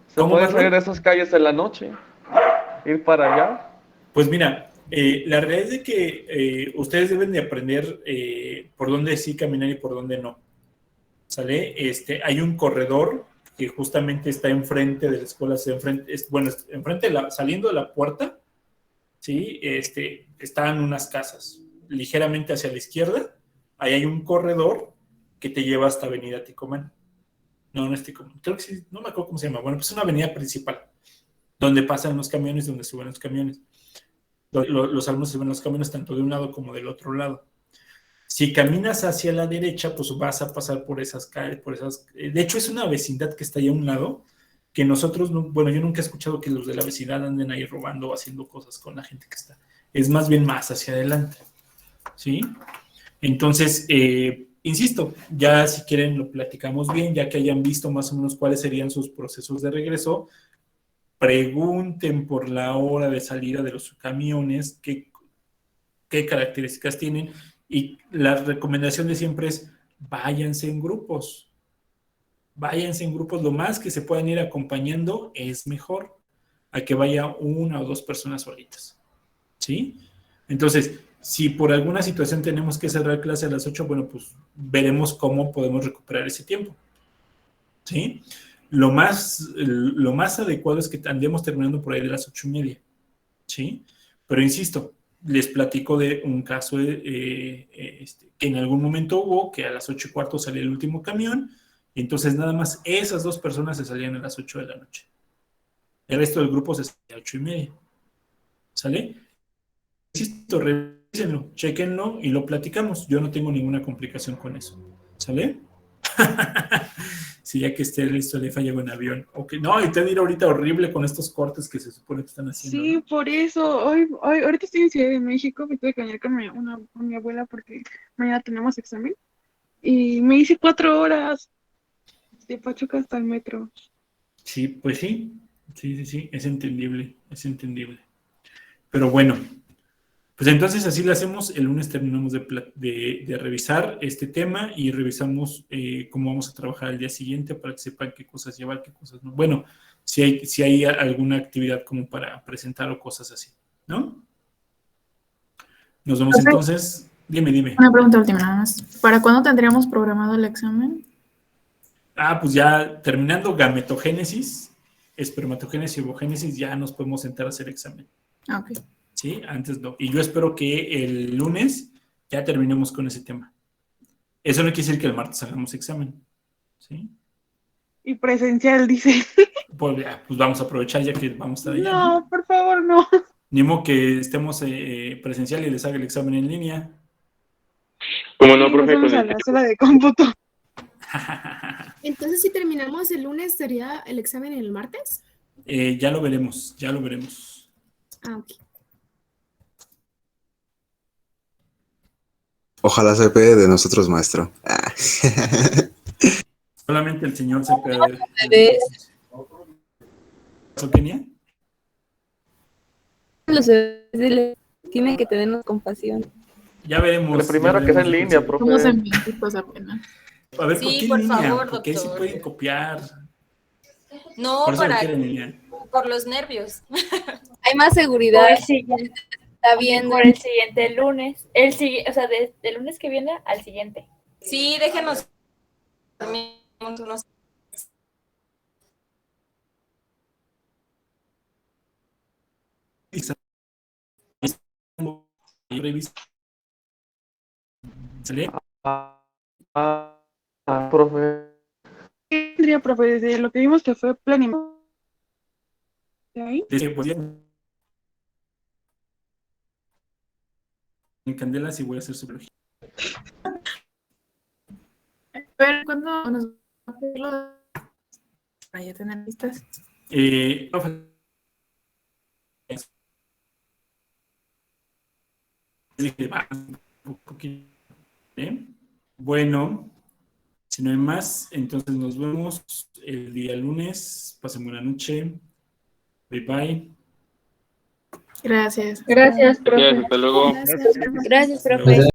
Se ¿Cómo, pueden Marlon? salir de esas calles en la noche. Ir para allá. Pues mira, la realidad es de que ustedes deben de aprender por dónde sí caminar y por dónde no. ¿Sale? Hay un corredor que justamente está enfrente de la escuela, enfrente saliendo de la puerta, ¿sí? Están unas casas. Ligeramente hacia la izquierda, ahí hay un corredor que te lleva hasta Avenida Ticomán. No es Ticomán, creo que sí, no me acuerdo cómo se llama. Bueno, pues es una avenida principal, donde pasan los camiones, donde suben los camiones. Los alumnos suben los camiones tanto de un lado como del otro lado. Si caminas hacia la derecha, pues vas a pasar por esas calles, de hecho, es una vecindad que está ahí a un lado, que nosotros, bueno, yo nunca he escuchado que los de la vecindad anden ahí robando o haciendo cosas con la gente que está. Es más bien más hacia adelante, ¿sí? Entonces, insisto, ya si quieren lo platicamos bien, ya que hayan visto más o menos cuáles serían sus procesos de regreso, pregunten por la hora de salida de los camiones, qué características tienen, y la recomendación de siempre es váyanse en grupos, lo más que se puedan ir acompañando es mejor a que vaya una o dos personas solitas, ¿sí? Entonces, si por alguna situación tenemos que cerrar clase a las 8, bueno, pues veremos cómo podemos recuperar ese tiempo, ¿sí? Lo más adecuado es que andemos terminando por ahí de las 8:30, ¿sí? Pero insisto, les platico de un caso que en algún momento hubo, que a las 8:15 salía el último camión, y entonces nada más esas dos personas se salían a las 8 de la noche. El resto del grupo se salía a 8:30. ¿Sale? Insisto, revísenlo, chequenlo y lo platicamos. Yo no tengo ninguna complicación con eso. ¿Sale? Sí, ya que esté listo, le falla en avión. Okay. No, y te ir ahorita horrible con estos cortes que se supone que están haciendo. Sí, ¿no? por eso. Ahorita estoy en Ciudad de México, me tuve que venir con mi abuela porque mañana tenemos examen. Y me hice 4 horas de Pachuca hasta el metro. Sí, pues sí. Sí, es entendible. Pero bueno, pues entonces así lo hacemos. El lunes terminamos de revisar este tema y revisamos cómo vamos a trabajar el día siguiente para que sepan qué cosas llevar, qué cosas no. Bueno, si hay alguna actividad como para presentar o cosas así, ¿no? Nos vemos Profe. entonces. Dime. Una pregunta última nada más. ¿Para cuándo tendríamos programado el examen? Pues ya terminando gametogénesis, espermatogénesis y ovogénesis, ya nos podemos sentar a hacer examen. Ok. Sí, antes no. Y yo espero que el lunes ya terminemos con ese tema. Eso no quiere decir que el martes hagamos examen. ¿Sí? Y presencial, dice. Pues vamos a aprovechar ya que vamos a estar allá. No, por favor, no. Ni modo que estemos presencial y les haga el examen en línea. Como no, Nos profe, vemos con a el la sala de cómputo. Entonces, si terminamos el lunes, ¿sería el examen el martes? Ya lo veremos. Ah, ok. Ojalá se pegue de nosotros, maestro. Solamente el señor se puede... Bebés. ¿Kenia? Los bebés tienen que tenernos compasión. Ya veremos. El primero ya que es en veremos. línea, profe. Somos ambientitos apenas. A ver, Sí, ¿por qué por en línea? favor, Porque ahí sí doctor. pueden copiar. No, Por eso lo para quieren en línea. por los nervios. Hay más Por seguridad. el siguiente, Está bien. por el siguiente lunes. O sea, del lunes que viene al siguiente. Sí, déjenos unos. ¿Sale? Profe. ¿Qué tendría, profe? Desde lo que vimos que fue planeamiento. ¿De ahí? En Candela sí voy a hacer su biología. Pero ¿cuándo nos va a hacer lo para ya tener listas? Un poquito. Bueno, si no hay más, entonces nos vemos el día lunes. Pasen buena noche. Bye bye. Gracias. Gracias, profe. Hasta luego. Gracias, profe.